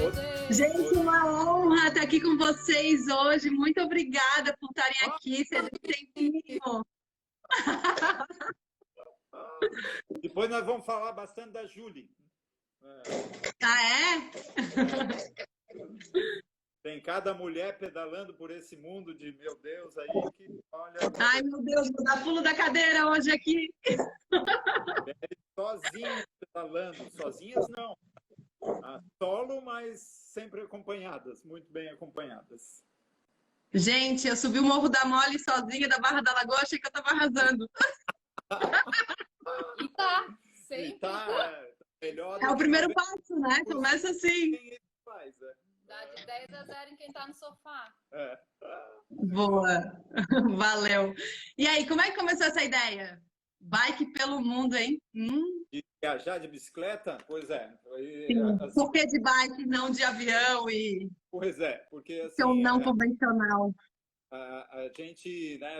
Oi, Gente, Oi. uma honra estar aqui com vocês hoje. Muito obrigada por estarem Ah, aqui, cedendo um tempinho. ah. Depois nós vamos falar bastante da Julie. Ah, é? Tem cada mulher pedalando por esse mundo de meu Deus aí que olha, Ai, meu Deus, vou dar pulo da cadeira hoje aqui. sozinhas pedalando, sozinhas não, solo, mas sempre acompanhadas, muito bem acompanhadas. Gente, eu subi o Morro da Mole sozinha da Barra da Lagoa, achei que eu estava arrasando. E tá, E sempre tá melhor É do o que primeiro passo, né? 90% Começa assim. quem ele faz. dá de 10-0 em quem tá no sofá. É. Boa. Valeu. E aí, como é que começou essa ideia? Bike pelo mundo, hein? De viajar de bicicleta? Pois é. Sim. Assim, Por que de bike, não de avião e pois é, porque seu assim, não convencional? a gente, né,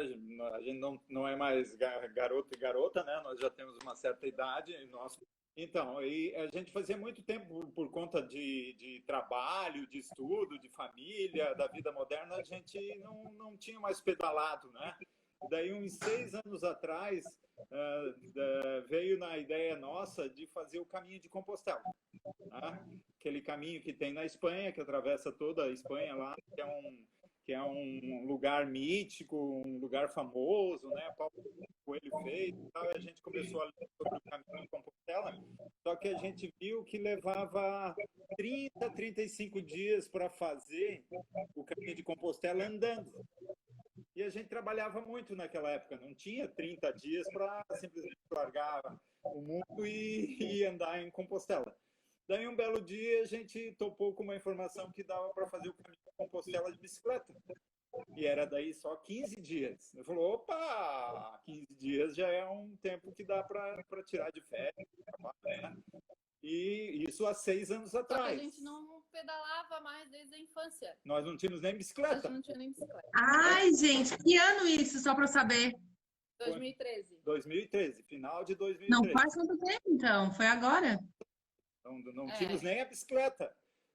a gente não é mais garoto e garota, né? Nós já temos uma certa idade. Então, e a gente fazia muito tempo por conta de trabalho, de estudo, de família, da vida moderna, a gente não tinha mais pedalado, né? Daí, uns 6 anos atrás, veio na ideia nossa de fazer o caminho de Compostela, né? Aquele caminho que tem na Espanha, que atravessa toda a Espanha lá, que é um lugar mítico, um lugar famoso, né? Paulo Coelho fez e tal, e a gente começou a ler sobre o caminho de Compostela, só que a gente viu que levava 30, 35 dias para fazer o caminho de Compostela andando. E a gente trabalhava muito naquela época, não tinha 30 dias para simplesmente largar o mundo e andar em Compostela. Daí, um belo dia, a gente topou com uma informação que dava para fazer o caminho de Compostela de bicicleta. E era daí só 15 dias. Eu falou, opa, 15 dias já é um tempo que dá para tirar de férias, né? E isso há 6 anos Só que a atrás. gente não pedalava mais desde a infância. Nós não tínhamos nem A gente bicicleta. não tinha nem bicicleta. Ai, gente, que ano isso, só para eu saber? 2013. 2013, final de Não 2013. faz tanto tempo, então. Foi agora. Não tínhamos nem a bicicleta.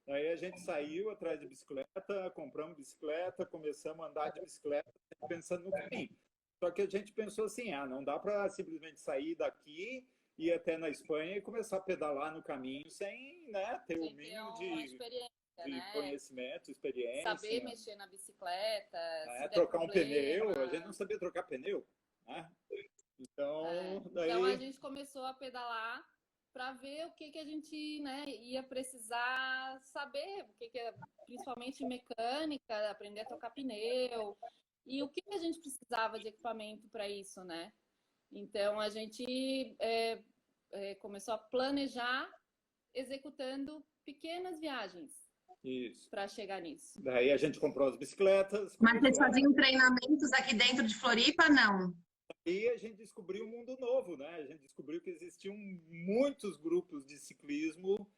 Aí a gente saiu atrás de bicicleta, compramos bicicleta, começamos a andar de bicicleta, pensando no caminho. Só que a gente pensou assim, não dá para simplesmente sair daqui, ir até na Espanha e começar a pedalar no caminho sem, né, ter o Sem ter mínimo uma experiência, de né? conhecimento, experiência. Saber mexer na bicicleta, se der trocar um problema. pneu, a gente não sabia trocar pneu, né? Então, Então a gente começou a pedalar para ver o que a gente, né, ia precisar saber, o que é principalmente mecânica, aprender a trocar pneu e o que a gente precisava de equipamento para isso, né? Então a gente começou a planejar executando pequenas viagens para chegar nisso. Daí a gente comprou as bicicletas. Mas vocês faziam treinamentos aqui dentro de Floripa, não? E a gente descobriu um mundo novo, né? A gente descobriu que existiam muitos grupos de ciclismo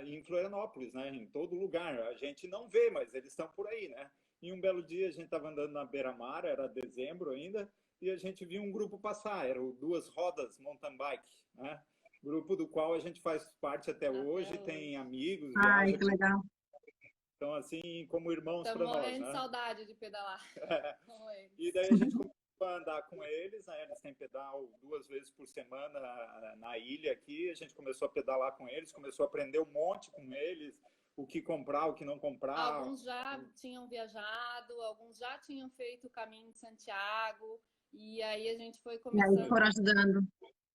em Florianópolis, né? Em todo lugar. A gente não vê, mas eles estão por aí, né? E um belo dia a gente estava andando na beira-mar, era dezembro ainda, e a gente viu um grupo passar, era o Duas Rodas Mountain Bike, né? Grupo do qual a gente faz parte até hoje, tem amigos, Ai, viaja. que legal. Então, assim, como irmãos para nós, né? Estamos morrendo de saudade de pedalar. E daí a gente começou a andar com eles, né? Eles têm pedal 2 vezes por semana na ilha aqui. A gente começou a pedalar com eles, começou a aprender um monte com eles, o que comprar, o que não comprar. Alguns já tinham viajado, alguns já tinham feito o caminho de Santiago, e aí a gente foi começando. E aí foram ajudando.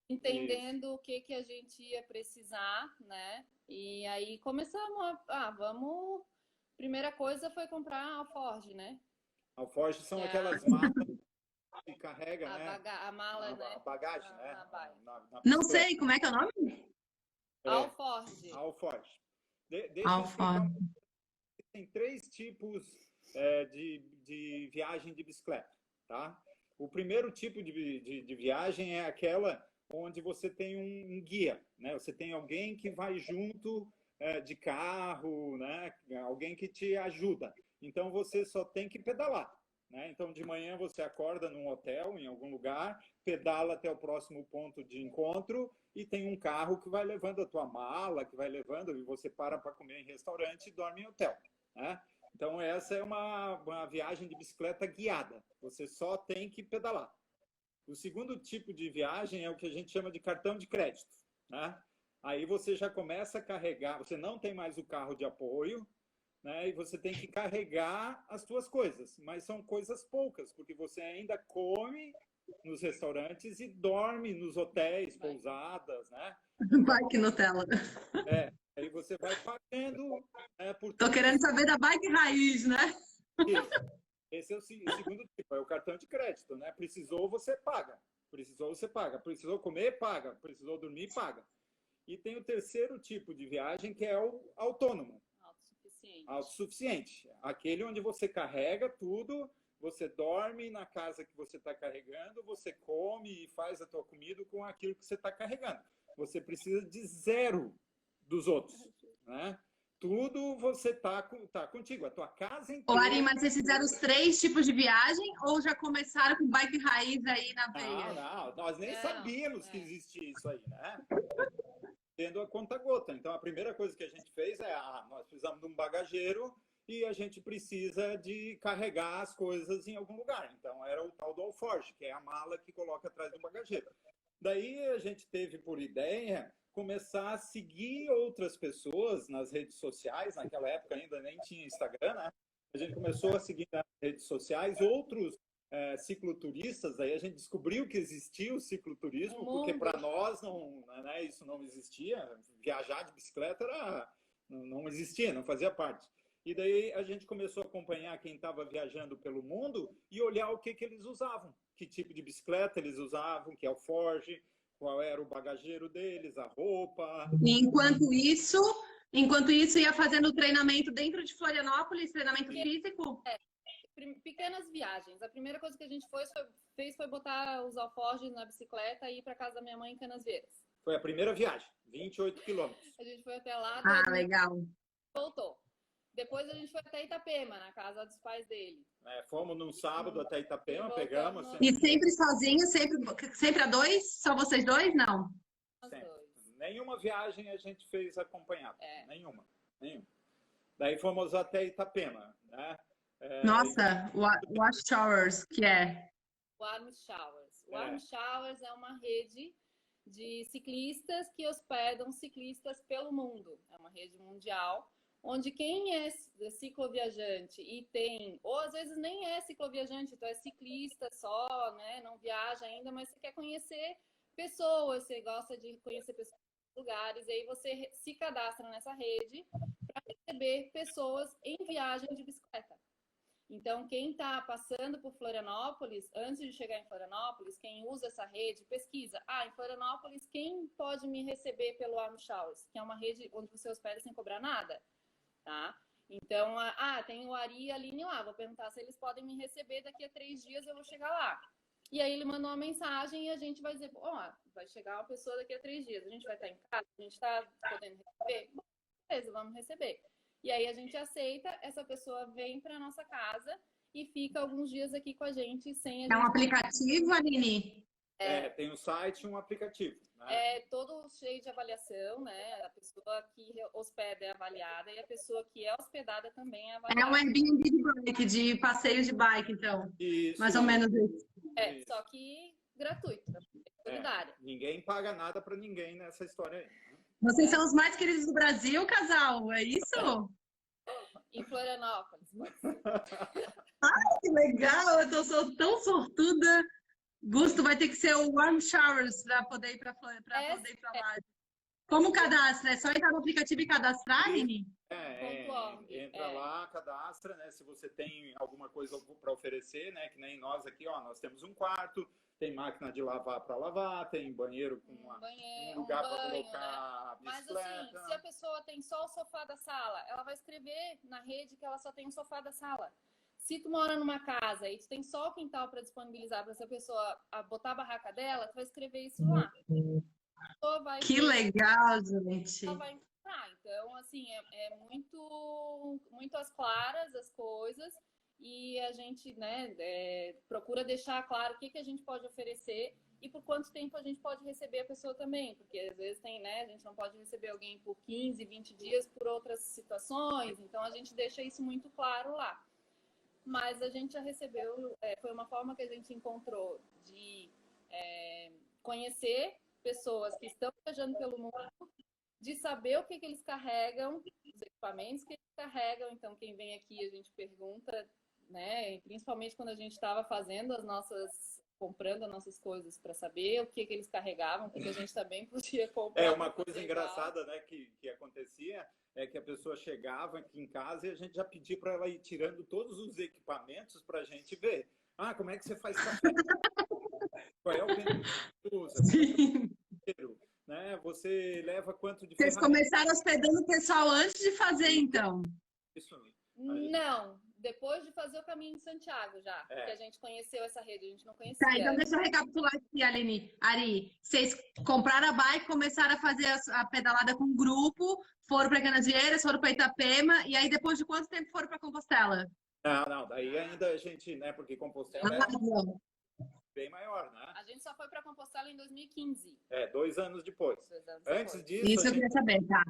Entendendo o que a gente ia precisar, né? E aí começamos vamos... Primeira coisa foi comprar alforge, né? Alforge são aquelas malas que carrega, né? A mala, né? A bagagem, né? Não sei, como é que é o nome? Alforge. Alforge. Alforge. Tem 3 tipos de viagem de bicicleta, tá? O primeiro tipo de viagem é aquela onde você tem um guia, né? Você tem alguém que vai junto de carro, né? Alguém que te ajuda. Então você só tem que pedalar, né? Então, de manhã você acorda num hotel, em algum lugar, pedala até o próximo ponto de encontro e tem um carro que vai levando a tua mala, que vai levando, e você para comer em restaurante e dorme em hotel, né? Então, essa é uma viagem de bicicleta guiada. Você só tem que pedalar. O segundo tipo de viagem é o que a gente chama de cartão de crédito, né? Aí você já começa a carregar, você não tem mais o carro de apoio, né? E você tem que carregar as suas coisas, mas são coisas poucas, porque você ainda come nos restaurantes e dorme nos hotéis, pousadas, né? Bike Nutella. Aí você vai pagando, né, por Tô tudo querendo saber da bike raiz, né? isso. Esse é o segundo tipo, é o cartão de crédito, né? Precisou, você paga. Precisou, você paga. Precisou comer, paga. Precisou dormir, paga. E tem o terceiro tipo de viagem, que é o autônomo. Autossuficiente. Autossuficiente. Aquele onde você carrega tudo, você dorme na casa que você está carregando, você come e faz a tua comida com aquilo que você está carregando. Você precisa de zero dos outros, né? Tudo você tá contigo, a tua casa Ô, inteira. Ari, mas vocês fizeram os 3 tipos de viagem ou já começaram com bike raiz aí na veia? Não, nós nem Não, sabíamos que existia isso aí, né? Tendo a conta-gota. Então, a primeira coisa que a gente fez é, nós precisamos de um bagageiro e a gente precisa de carregar as coisas em algum lugar. Então, era o tal do alforge, que é a mala que coloca atrás do bagageiro. Daí, a gente teve por ideia começar a seguir outras pessoas nas redes sociais. Naquela época ainda nem tinha Instagram, né? A gente começou a seguir nas redes sociais outros cicloturistas. Aí a gente descobriu que existia o cicloturismo, porque para nós não, né, isso não existia. Viajar de bicicleta não existia, não fazia parte. E daí a gente começou a acompanhar quem estava viajando pelo mundo e olhar o que eles usavam, que tipo de bicicleta eles usavam, que alforge, qual era o bagageiro deles, a roupa. E enquanto isso ia fazendo treinamento dentro de Florianópolis, treinamento físico? Pequenas viagens. A primeira coisa que a gente fez foi botar os alforjes na bicicleta e ir para casa da minha mãe em Canasvieiras. Foi a primeira viagem, 28 quilômetros. A gente foi até lá, Legal. voltou. Depois a gente foi até Itapema, na casa dos pais dele. Fomos num sábado até Itapema, pegamos... E sempre sozinho, sempre a 2? Só vocês 2? Não? Nenhuma viagem a gente fez acompanhado. Nenhuma. Daí fomos até Itapema, né? Nossa, Watch Showers, que é? Warm Showers. Warm Showers é uma rede de ciclistas que hospedam ciclistas pelo mundo. É uma rede mundial, onde quem é cicloviajante e tem, ou às vezes nem é cicloviajante, então é ciclista só, né? Não viaja ainda, mas você quer conhecer pessoas, você gosta de conhecer pessoas em lugares, e aí você se cadastra nessa rede para receber pessoas em viagem de bicicleta. Então, quem está passando por Florianópolis, antes de chegar em Florianópolis, quem usa essa rede, pesquisa. Em Florianópolis, quem pode me receber pelo Warm Showers? Que é uma rede onde você hospeda sem cobrar nada, tá? Então, tem o Ari e a Aline lá. Vou perguntar se eles podem me receber daqui a 3 dias, eu vou chegar lá. E aí ele mandou uma mensagem e a gente vai dizer, vai chegar uma pessoa daqui a 3 dias. A gente vai estar em casa, a gente está podendo receber? Bom, beleza, vamos receber. E aí a gente aceita, essa pessoa vem para nossa casa e fica alguns dias aqui com a gente sem a gente... É um aplicativo, Aline? Tem um site e um aplicativo. Né? É todo cheio de avaliação, né? A pessoa que hospeda é avaliada e a pessoa que é hospedada também é avaliada. É um Airbnb de bike, de passeio de bike, então. Isso, mais ou menos isso. Isso. Só que gratuito, solidário. Ninguém paga nada para ninguém nessa história aí. Vocês são os mais queridos do Brasil, casal, é isso? Em Florianópolis. Que legal, eu sou tão sortuda. Gusto vai ter que ser o Warm Showers para poder ir para lá. Como cadastra? É só entrar no aplicativo e cadastrar, Aline? Entra lá, cadastra, né? Se você tem alguma coisa para oferecer, né? Que nem nós aqui, nós temos um quarto, tem máquina de lavar para lavar, tem banheiro com um lugar para colocar a bicicleta. Mas assim, se a pessoa tem só o sofá da sala, ela vai escrever na rede que ela só tem o sofá da sala. Se tu mora numa casa e tu tem só o quintal para disponibilizar para essa pessoa botar a barraca dela, tu vai escrever isso lá. Que legal, gente. Ela vai encontrar. Então, assim, é muito às claras as coisas. e a gente, né, procura deixar claro o que a gente pode oferecer e por quanto tempo a gente pode receber a pessoa também, porque às vezes a gente não pode receber alguém por 15, 20 dias por outras situações, então a gente deixa isso muito claro lá. Mas a gente já recebeu, foi uma forma que a gente encontrou de conhecer pessoas que estão viajando pelo mundo, de saber o que eles carregam, os equipamentos que eles carregam. Então, quem vem aqui, a gente pergunta, né? E principalmente quando a gente estava comprando as nossas coisas para saber o que eles carregavam, porque a gente também podia comprar. Uma coisa engraçada, né, que acontecia é que a pessoa chegava aqui em casa e a gente já pedia para ela ir tirando todos os equipamentos para a gente ver. Ah, como é que você faz café? Qual é o pneu que você usa? Sim. Né? Você leva quanto de Vocês começaram hospedando o pessoal antes de fazer, então? Isso. Não, depois de fazer o caminho de Santiago já, que a gente conheceu essa rede, a gente não conhecia. Tá, então deixa eu recapitular aqui, Aline. Ari, vocês compraram a bike, começaram a fazer a pedalada com um grupo, foram para Canasvieiras, foram para Itapema, e aí depois de quanto tempo foram para Compostela? Não, daí ainda a gente, né, porque Compostela bem maior, né? A gente só foi para Compostela em 2015. 2 anos depois. Antes disso, isso eu queria saber, tá?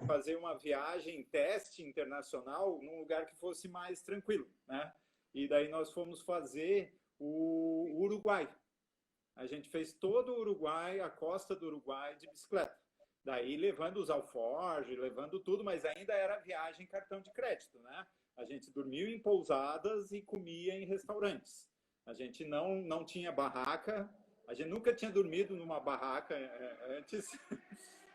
Fazer uma viagem, teste internacional, num lugar que fosse mais tranquilo, né? E daí nós fomos fazer o Uruguai. A gente fez todo o Uruguai, a costa do Uruguai de bicicleta. Daí levando os alforjes, levando tudo, mas ainda era viagem cartão de crédito, né? A gente dormiu em pousadas e comia em restaurantes. A gente não tinha barraca, a gente nunca tinha dormido numa barraca antes,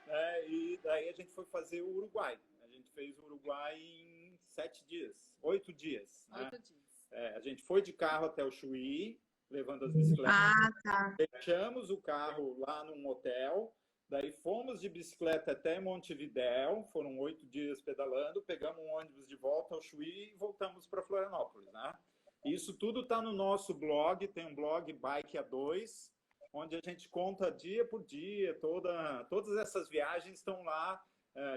né? E daí a gente foi fazer o Uruguai. A gente fez o Uruguai em 7 dias, 8 dias. Né? 8 dias. A gente foi de carro até o Chuí, levando as bicicletas. Tá. Deixamos o carro lá num hotel, daí fomos de bicicleta até Montevidéu, foram 8 dias pedalando, pegamos um ônibus de volta ao Chuí e voltamos para Florianópolis, né? Isso tudo está no nosso blog, tem um blog Bike A2, onde a gente conta dia por dia, todas essas viagens estão lá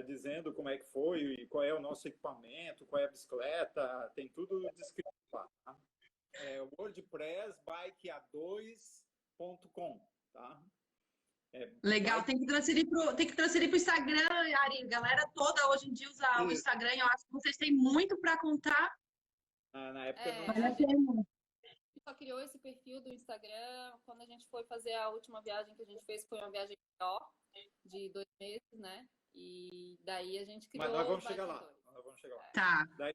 dizendo como é que foi, e qual é o nosso equipamento, qual é a bicicleta, tem tudo descrito lá. Tá? WordPress bikeA2.com, tá? Legal, tem que transferir pro Instagram, Ari. A galera toda hoje em dia usa o Instagram, eu acho que vocês têm muito para contar. Na época não a gente só criou esse perfil do Instagram quando a gente foi fazer a última viagem que a gente fez, foi uma viagem maior, de 2 meses, né? E daí a gente criou. Mas nós vamos chegar lá. Tá. Daí,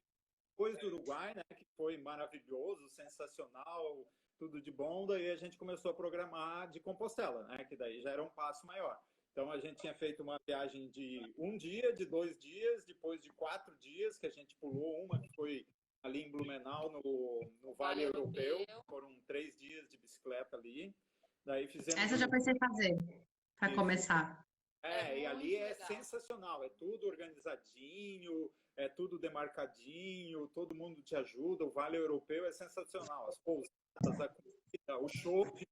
depois do Uruguai, né, que foi maravilhoso, sensacional, tudo de bom, daí a gente começou a programar de Compostela, né, que daí já era um passo maior. Então a gente tinha feito uma viagem de 1 dia, de 2 dias, depois de 4 dias, que a gente pulou uma que foi ali em Blumenau, no Vale Europeu. Foram 3 dias de bicicleta ali. Daí fizemos. Essa eu já pensei em fazer, para começar. E ali é sensacional, é tudo organizadinho, é tudo demarcadinho, todo mundo te ajuda, o Vale Europeu é sensacional, as pousadas, a comida, o shopping,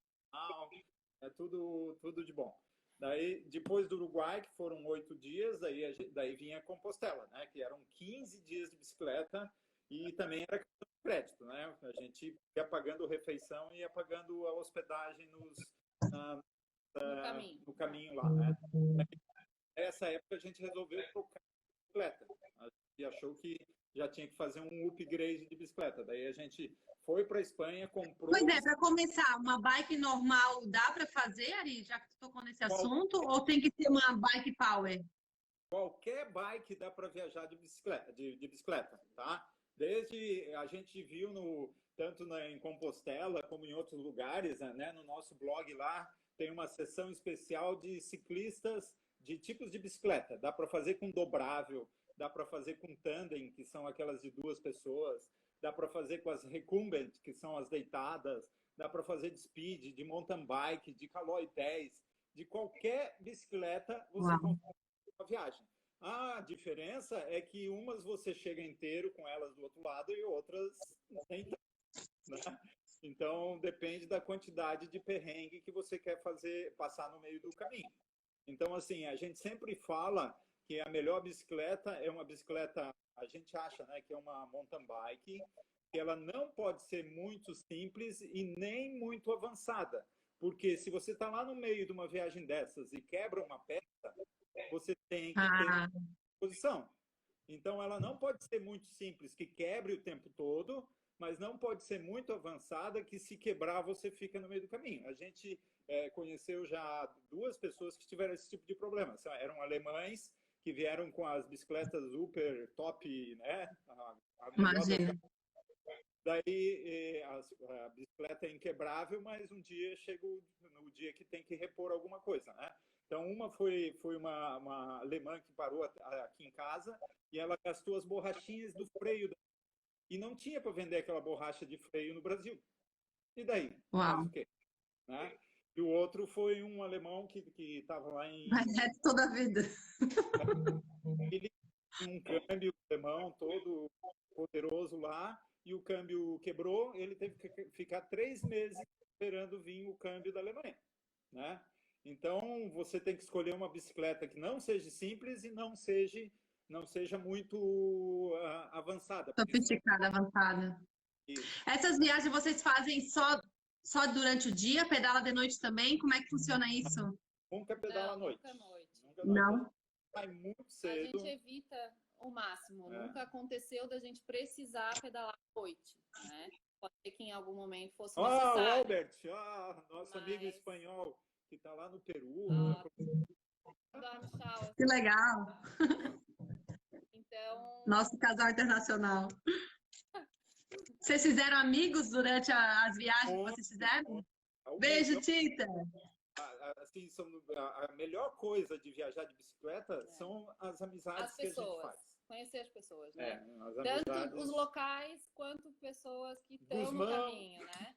é tudo de bom. Daí, depois do Uruguai, que foram 8 dias, daí vinha a Compostela, né, que eram 15 dias de bicicleta e também era cartão de crédito, né, a gente ia pagando refeição e ia pagando a hospedagem no caminho lá, né? Nessa época a gente resolveu trocar de bicicleta. A gente achou que já tinha que fazer um upgrade de bicicleta. Daí a gente foi para a Espanha, comprou. Pois para começar, uma bike normal dá para fazer, Ari, já que tu tocou nesse assunto, ou tem que ser uma bike power? Qualquer bike dá para viajar de bicicleta, tá? Desde a gente viu tanto em Compostela como em outros lugares, né? No nosso blog lá tem uma seção especial de ciclistas de tipos de bicicleta. Dá para fazer com dobrável, dá para fazer com tandem, que são aquelas de 2 pessoas, dá para fazer com as recumbent, que são as deitadas, dá para fazer de speed, de mountain bike, de Caloi 10, de qualquer bicicleta você consegue uma viagem. A diferença é que umas você chega inteiro com elas do outro lado e outras nem tanto, né? Então, depende da quantidade de perrengue que você quer passar no meio do caminho. Então, assim, a gente sempre fala que a melhor bicicleta é uma bicicleta, a gente acha, né, que é uma mountain bike, que ela não pode ser muito simples e nem muito avançada. Porque se você está lá no meio de uma viagem dessas e quebra uma peça, você tem que ter posição. Então, ela não pode ser muito simples, que quebre o tempo todo, mas não pode ser muito avançada, que se quebrar você fica no meio do caminho. A gente conheceu já 2 pessoas que tiveram esse tipo de problema. Eram alemães que vieram com as bicicletas super top, né? A melhor das... Daí a bicicleta é inquebrável, mas um dia chega no dia que tem que repor alguma coisa, né? Então, uma foi uma alemã que parou aqui em casa e ela gastou as borrachinhas do freio e não tinha para vender aquela borracha de freio no Brasil. E daí? Faz o quê? Né? E o outro foi um alemão que estava lá em... Mas é toda a vida. Ele tinha um câmbio alemão todo poderoso lá e o câmbio quebrou. Ele teve que ficar 3 meses esperando vir o câmbio da Alemanha, né? Então, você tem que escolher uma bicicleta que não seja simples e não seja muito avançada. Sofisticada, avançada. Isso. Essas viagens vocês fazem só durante o dia? Pedala de noite também? Como é que funciona isso? Nunca pedala à noite. Nunca à noite. Não? Sai muito cedo. A gente evita o máximo. Nunca aconteceu da gente precisar pedalar à noite, né? Pode ser que em algum momento fosse necessário. O Albert, nosso amigo espanhol, que está lá no Peru. Que legal! Então... Nosso casal internacional. Vocês fizeram amigos durante as viagens que vocês fizeram? Beijo, Tita! Assim, a melhor coisa de viajar de bicicleta são as amizades que a gente faz. Conhecer as pessoas, né? Tanto os locais quanto pessoas que estão no caminho, né?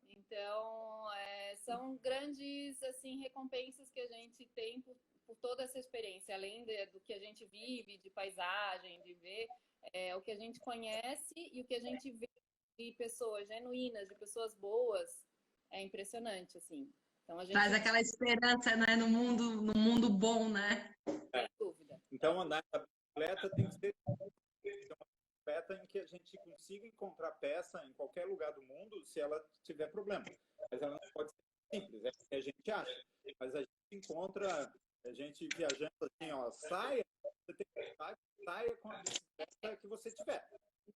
Então, são grandes assim, recompensas que a gente tem por toda essa experiência, além do que a gente vive, de paisagem, de ver o que a gente conhece e o que a gente vê de pessoas genuínas, de pessoas boas, é impressionante, assim. Então, a gente... Traz aquela esperança, né, no mundo bom, né? Sem dúvida. Então, andar na bicicleta tem que ser uma bicicleta em que a gente consiga encontrar peça em qualquer lugar do mundo se ela tiver problema. Mas ela não pode ser simples, é o que a gente acha. Mas a gente encontra, a gente viajando assim, saia, você tem que saia com a bicicleta que você tiver.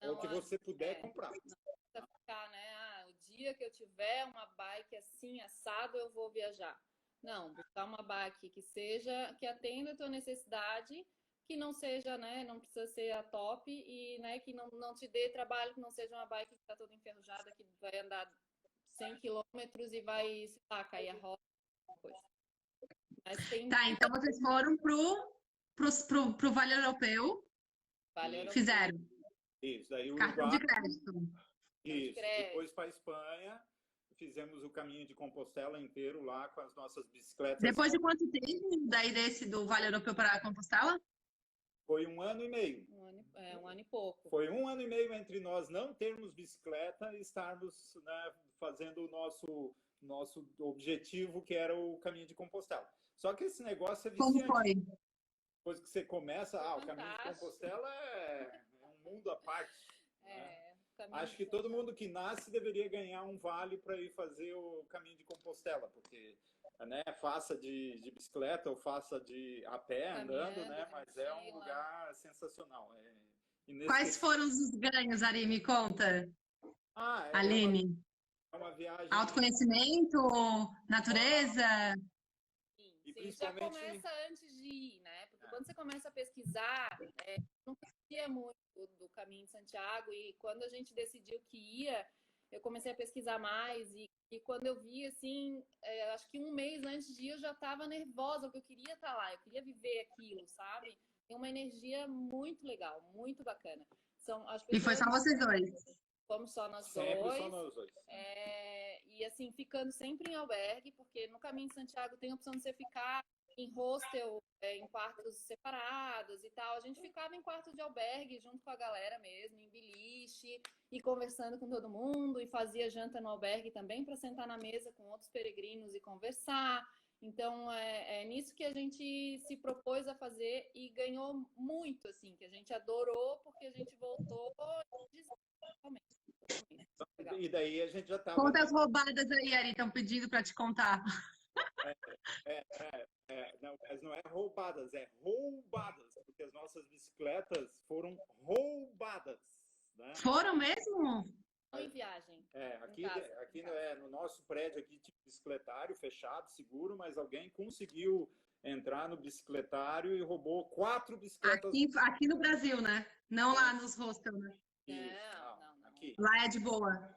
Ou que você puder comprar. Não precisa ficar, né? O dia que eu tiver uma bike assim, assado, eu vou viajar. Não, buscar uma bike que atenda a tua necessidade, que não seja, né? Não precisa ser a top e, né? Que não te dê trabalho, que não seja uma bike que está toda enferrujada, que vai andar 100 quilômetros e vai, sei lá, cair a roda, coisa. Mas tem... Tá, então vocês foram pro Vale Europeu. Vale Europeu. Fizeram. Isso, daí o cartão de crédito. Isso, depois para a Espanha, fizemos o caminho de Compostela inteiro lá com as nossas bicicletas. Depois de quanto tempo daí do Vale Europeu para Compostela? Foi 1 ano e meio. Um ano e pouco. Foi 1 ano e meio entre nós não termos bicicleta e estarmos, né, fazendo o nosso objetivo, que era o caminho de Compostela. Só que esse negócio é viciante. Como foi? Depois que você começa, o caminho de Compostela é um mundo à parte. Acho que todo mundo que nasce deveria ganhar um vale para ir fazer o caminho de Compostela, porque, né, faça de bicicleta ou faça a pé, andando, né, mas é um lugar sensacional. Quais foram os ganhos, Ari? Me conta. Aline. É uma viagem... Autoconhecimento, natureza... Sim, principalmente... já começa antes de ir, né? Porque quando você começa a pesquisar, não conhecia muito do Caminho de Santiago, e quando a gente decidiu que ia, eu comecei a pesquisar mais, e quando eu vi, assim, acho que 1 mês antes de ir, eu já estava nervosa, porque eu queria estar lá, eu queria viver aquilo, sabe? Tem uma energia muito legal, muito bacana. E foi só vocês dois? Fomos só nós sempre dois. Só nós dois. E assim, ficando sempre em albergue, porque no Caminho de Santiago tem a opção de você ficar em hostel, em quartos separados e tal. A gente ficava em quartos de albergue junto com a galera mesmo, em beliche, e conversando com todo mundo, e fazia janta no albergue também para sentar na mesa com outros peregrinos e conversar. Então, é nisso que a gente se propôs a fazer e ganhou muito, assim, que a gente adorou, porque a gente voltou E daí a gente já estava... Conta as roubadas aí, Ari, estão pedindo para te contar. Não, mas não é roubadas, é roubadas, porque as nossas bicicletas foram roubadas, né? Foram mesmo? Em viagem. Aqui no nosso prédio aqui tinha um bicicletário fechado, seguro, mas alguém conseguiu entrar no bicicletário e roubou 4 bicicletas. Aqui no Brasil, né? Não lá nos hostels, né? Não. Aqui. Lá é de boa.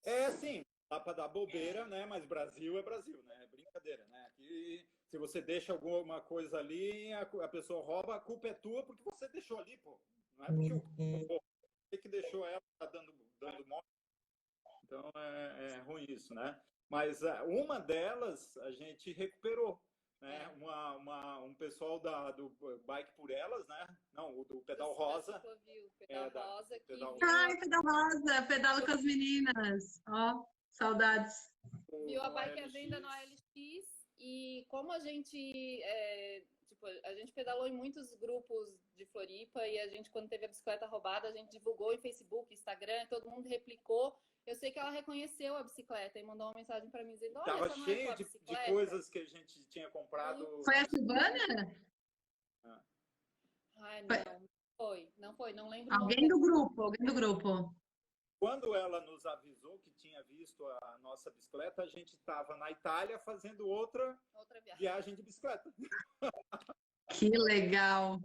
É, sim, dá para dar bobeira, né? Mas Brasil é Brasil, né? É brincadeira, né? Aqui, se você deixa alguma coisa ali, a pessoa rouba, a culpa é tua porque você deixou ali, pô. Não é porque você que deixou ela, tá dando mole. Então é ruim isso, né? Mas uma delas a gente recuperou, né? Um pessoal do Bike por Elas, né? Não, do Pedal Rosa. Pedal Rosa. Ai, Pedal Rosa, pedalo com as meninas. Ó, saudades. Viu a bike à venda no OLX e como a gente pedalou em muitos grupos de Floripa e a gente, quando teve a bicicleta roubada, a gente divulgou em Facebook, Instagram, todo mundo replicou. Eu sei que ela reconheceu a bicicleta e mandou uma mensagem para mim dizendo: olha, tava cheio de coisas que a gente tinha comprado. Foi a Silvana? Ai, não foi, não lembro. Alguém do grupo. Quando ela nos avisou que tinha visto a nossa bicicleta, a gente estava na Itália fazendo outra viagem de bicicleta. Que legal!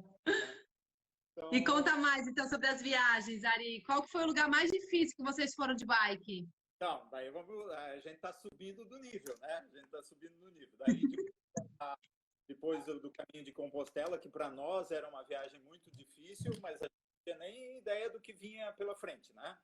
Então... E conta mais, então, sobre as viagens, Ari. Qual que foi o lugar mais difícil que vocês foram de bike? Então, daí a gente está subindo do nível, né? A gente está subindo no nível. Daí, depois do caminho de Compostela, que para nós era uma viagem muito difícil, mas a gente não tinha nem ideia do que vinha pela frente, né?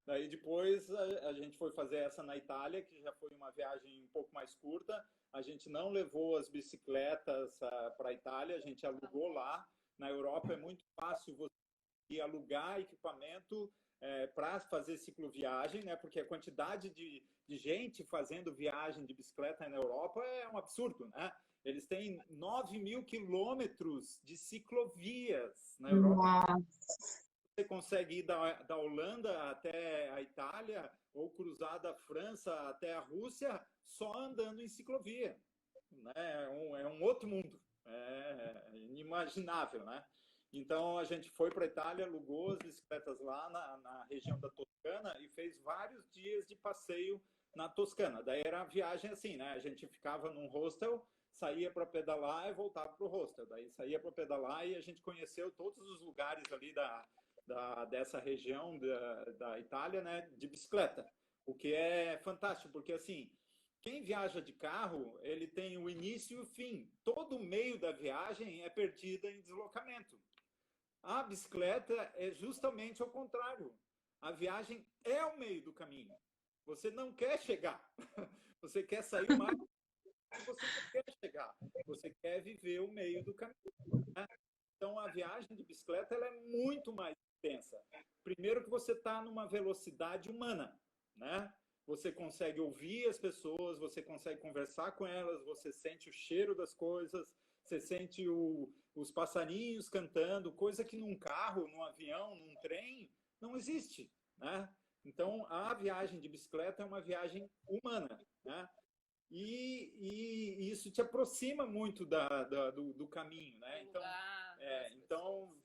Daí depois a gente foi fazer essa na Itália, que já foi uma viagem um pouco mais curta. A gente não levou as bicicletas para a Itália, a gente alugou lá. Na Europa é muito fácil você alugar equipamento para fazer cicloviagem, né? Porque a quantidade de gente fazendo viagem de bicicleta na Europa é um absurdo, né? Eles têm 9.000 quilômetros de ciclovias na Europa. Nossa. Você consegue ir da Holanda até a Itália ou cruzar da França até a Rússia só andando em ciclovia, né? É um outro mundo, é inimaginável, né? Então a gente foi para a Itália, alugou as bicicletas lá na região da Toscana e fez vários dias de passeio na Toscana. Daí era a viagem assim, né? A gente ficava num hostel, saía para pedalar e voltava para o hostel. Daí saía para pedalar e a gente conheceu todos os lugares ali dessa região da Itália, né, de bicicleta, o que é fantástico, porque assim, quem viaja de carro, ele tem o início e o fim, todo o meio da viagem é perdida em deslocamento. A bicicleta é justamente ao contrário, a viagem é o meio do caminho, você não quer chegar, você quer sair mais, você não quer chegar, você quer viver o meio do caminho, né? Então a viagem de bicicleta ela é muito mais intensa. Primeiro que você está numa velocidade humana, né? Você consegue ouvir as pessoas, você consegue conversar com elas, você sente o cheiro das coisas, você sente os passarinhos cantando, coisa que num carro, num avião, num trem, não existe, né? Então, a viagem de bicicleta é uma viagem humana, né? E isso te aproxima muito do caminho, né? Então,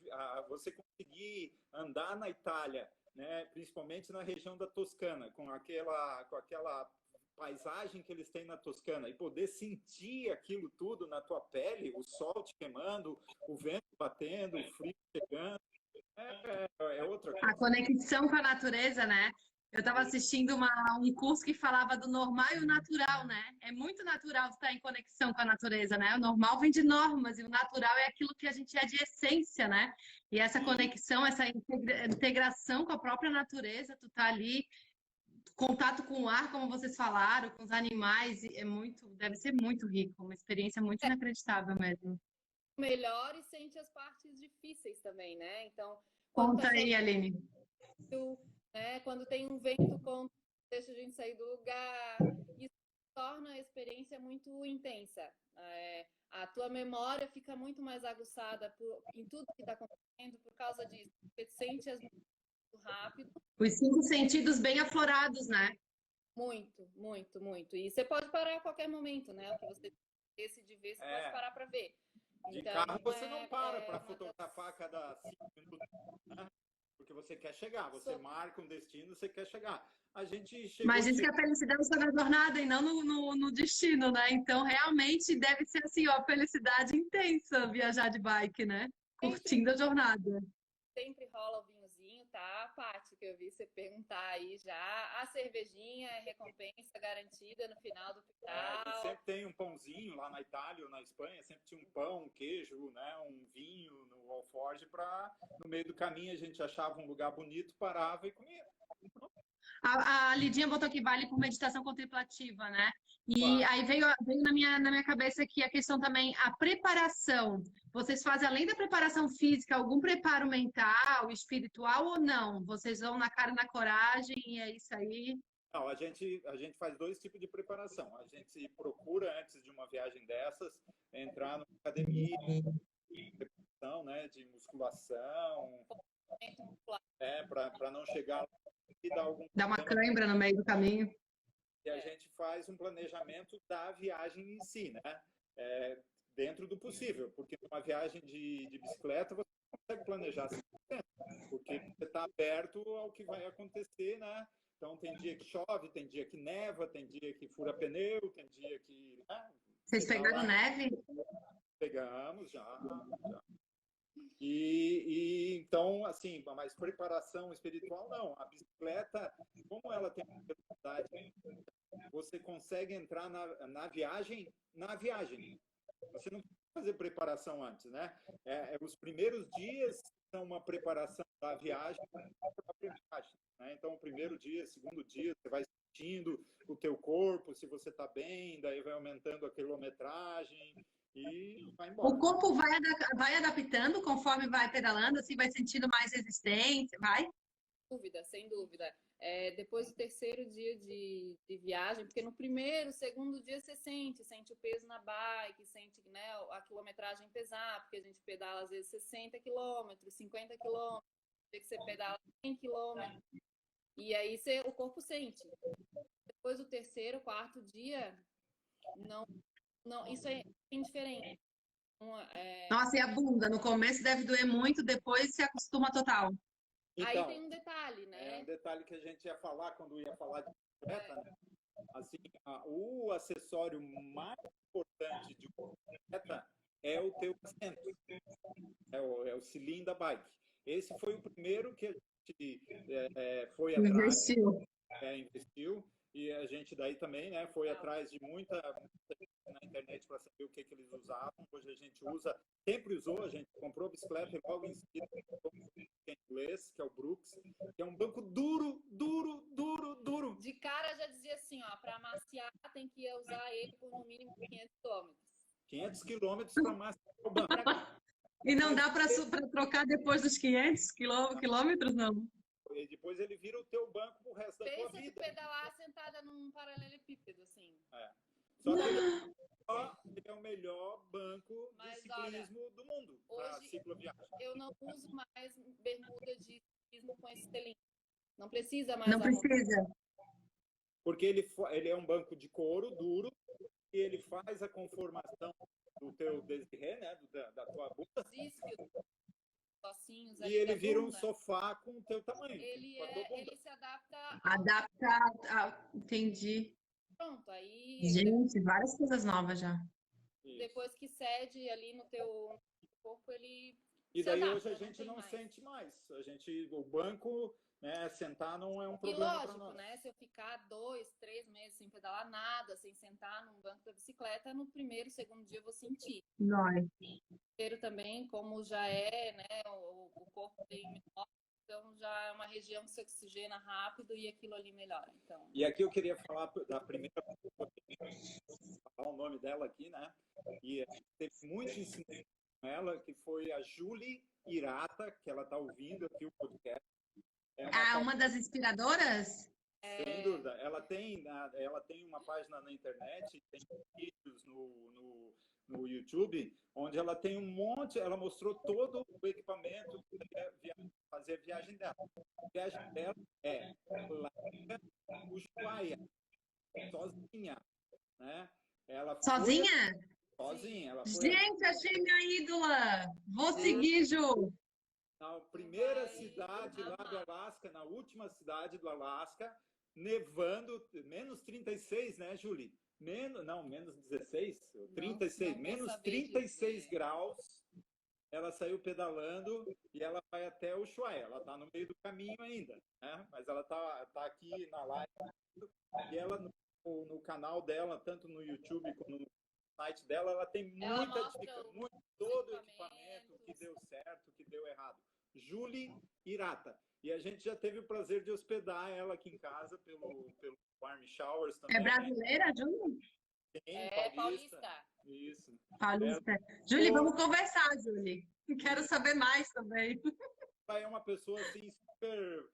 você conseguir andar na Itália, né, principalmente na região da Toscana, com aquela paisagem que eles têm na Toscana, e poder sentir aquilo tudo na tua pele, o sol te queimando, o vento batendo, o frio chegando, é outra coisa. A conexão com a natureza, né? Eu estava assistindo um curso que falava do normal e o natural, né? É muito natural estar em conexão com a natureza, né? O normal vem de normas e o natural é aquilo que a gente é de essência, né? E essa conexão, essa integração com a própria natureza, tu tá ali, contato com o ar, como vocês falaram, com os animais, deve ser muito rico, uma experiência muito inacreditável mesmo. Melhor e sente as partes difíceis também, né? Então, conta aí, Aline. Quando tem um vento contra, deixa a gente sair do lugar, isso torna a experiência muito intensa. A tua memória fica muito mais aguçada em tudo que está acontecendo por causa disso. Você sente as rápido. Os 5 sentidos bem aflorados, né? Muito, muito, muito. E você pode parar a qualquer momento, né? O que você decidir ver, você pode parar para ver. De carro você não para para fotografar a cada 5 minutos, né? Porque você quer chegar, você marca um destino, você quer chegar. A gente chegou. Mas diz que a felicidade está na jornada e não no destino, né? Então, realmente deve ser assim, ó, felicidade intensa viajar de bike, né? Curtindo a jornada. Sempre rola o vinhozinho, tá, Paty? Que eu vi você perguntar aí já. A cervejinha é recompensa garantida no final do pedal. Sempre tem um pãozinho lá na Itália ou na Espanha, sempre tinha um pão, um queijo, né, um vinho no alforge para no meio do caminho a gente achava um lugar bonito, parava e comia. A Lidinha botou que vale por meditação contemplativa, né? E aí veio na minha cabeça aqui a questão também, a preparação. Vocês fazem, além da preparação física, algum preparo mental, espiritual ou não? Vocês vão na cara e na coragem e é isso aí? Não, a gente faz 2 tipos de preparação. A gente procura, antes de uma viagem dessas, entrar numa academia de preparação, né, de musculação, para não chegar lá e dar uma cãibra no meio do caminho. E a gente faz um planejamento da viagem em si, né? Dentro do possível, porque uma viagem de bicicleta você não consegue planejar 100%, porque você está aberto ao que vai acontecer, né? Então tem dia que chove, tem dia que neva, tem dia que fura pneu, tem dia que... Vocês pegaram neve? Pegamos, já. E então, assim, mas preparação espiritual, não. A bicicleta, como ela tem uma velocidade, você consegue entrar na viagem. Você não precisa fazer preparação antes, né? Os primeiros dias são uma preparação da viagem para a própria viagem, né? Então, o primeiro dia, segundo dia, você vai sentindo o teu corpo, se você está bem, daí vai aumentando a quilometragem e vai embora. O corpo vai adaptando conforme vai pedalando, assim, vai sentindo mais resistência, vai? Sem dúvida. Depois do terceiro dia de viagem, porque no primeiro, segundo dia você sente o peso na bike, sente, né, a quilometragem pesar, porque a gente pedala às vezes 60 quilômetros, 50 quilômetros, que você pedala 100 quilômetros, e aí o corpo sente. Depois do terceiro, quarto dia, não, isso é indiferente. Nossa, e a bunda? No começo deve doer muito, depois se acostuma total. Então, aí tem um detalhe, né? Um detalhe que a gente ia falar quando ia falar de bicicleta, né? Assim, o acessório mais importante de uma bicicleta é o teu assento, é o cilindro da bike. Esse foi o primeiro que a gente foi atrás, investiu, e a gente daí também, né, foi atrás de muita na internet para saber o que eles usavam. Hoje a gente sempre usou, a gente comprou a bicicleta e logo em seguida em inglês, que é o Brooks, que é um banco duro. De cara já dizia assim, ó, para amaciar tem que usar ele por no mínimo 500 quilômetros. 500 quilômetros para amaciar o banco. E não dá para trocar depois dos 500 quilômetros, não? E depois ele vira o teu banco pro resto da tua vida. Pensa de pedalar sentada num paralelepípedo, assim. Só que ele é o melhor banco de ciclismo do mundo para cicloviagem. Eu não uso mais bermuda de ciclismo com esse selinho. Não precisa mais. Não precisa. Porque ele é um banco de couro duro e ele faz a conformação do teu desirê, né, da tua bunda. Ossinhos, e ele vira um sofá com o teu tamanho. Ele se adapta. Entendi. Pronto, aí. Gente, várias coisas novas já. Isso. Depois que cede ali no teu corpo, ele. E daí hoje a gente não sente mais. O banco, né, sentar não é um problema para nós. E lógico, né? Se eu ficar 2, 3 meses sem pedalar nada, sem sentar num banco da bicicleta, no primeiro, segundo dia eu vou sentir. Nós. Primeiro também, como já é, né? O corpo tem menor, então já é uma região que se oxigena rápido e aquilo ali melhora. Então. E aqui eu queria falar da primeira pessoa, falar o nome dela aqui, né? E teve muito ensinamento com ela, que foi a Julie Hirata, que ela está ouvindo aqui o podcast. Uma das inspiradoras? Sem dúvida. Ela tem uma página na internet, tem vídeos no YouTube, onde ela tem um monte, ela mostrou todo o equipamento para fazer a viagem dela. A viagem dela é Ushuaia, sozinha, né? Ela sozinha? Sozinha. Ela foi Gente, achei minha ídola! Vou seguir, Ju! na primeira cidade lá do Alasca, na última cidade do Alasca, nevando, menos 36, né, Julie? Menos 16, 36, menos 36 graus. Ela saiu pedalando e ela vai até o Ushuaia. Ela está no meio do caminho ainda, né? Mas ela tá aqui na live e ela no canal dela, tanto no YouTube como no site dela, ela tem muita dica, todo o equipamento que deu certo, que deu errado. Julie Hirata. E a gente já teve o prazer de hospedar ela aqui em casa pelo Warm Showers também. É brasileira, Julie? Sim, paulista. Isso. Paulista. Julie, vamos conversar, Julie. Quero saber mais também. Ela é uma pessoa assim super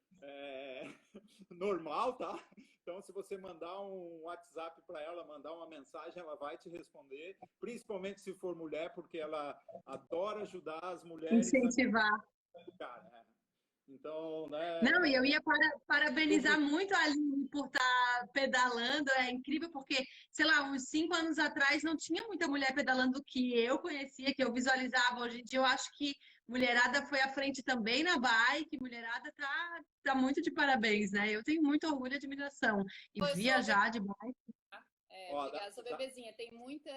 normal, tá? Então, se você mandar um WhatsApp para ela, mandar uma mensagem, ela vai te responder, principalmente se for mulher, porque ela adora ajudar as mulheres. Incentivar. Né? Então, né? Não, e eu ia parabenizar muito a Aline por estar pedalando. É incrível porque, sei lá, uns 5 anos atrás não tinha muita mulher pedalando que eu conhecia, que eu visualizava. Hoje em dia eu acho que mulherada foi à frente também na bike, mulherada tá muito de parabéns, né? Eu tenho muito orgulho e admiração. E viajar de bike. Obrigada, sou bebezinha. Tem muita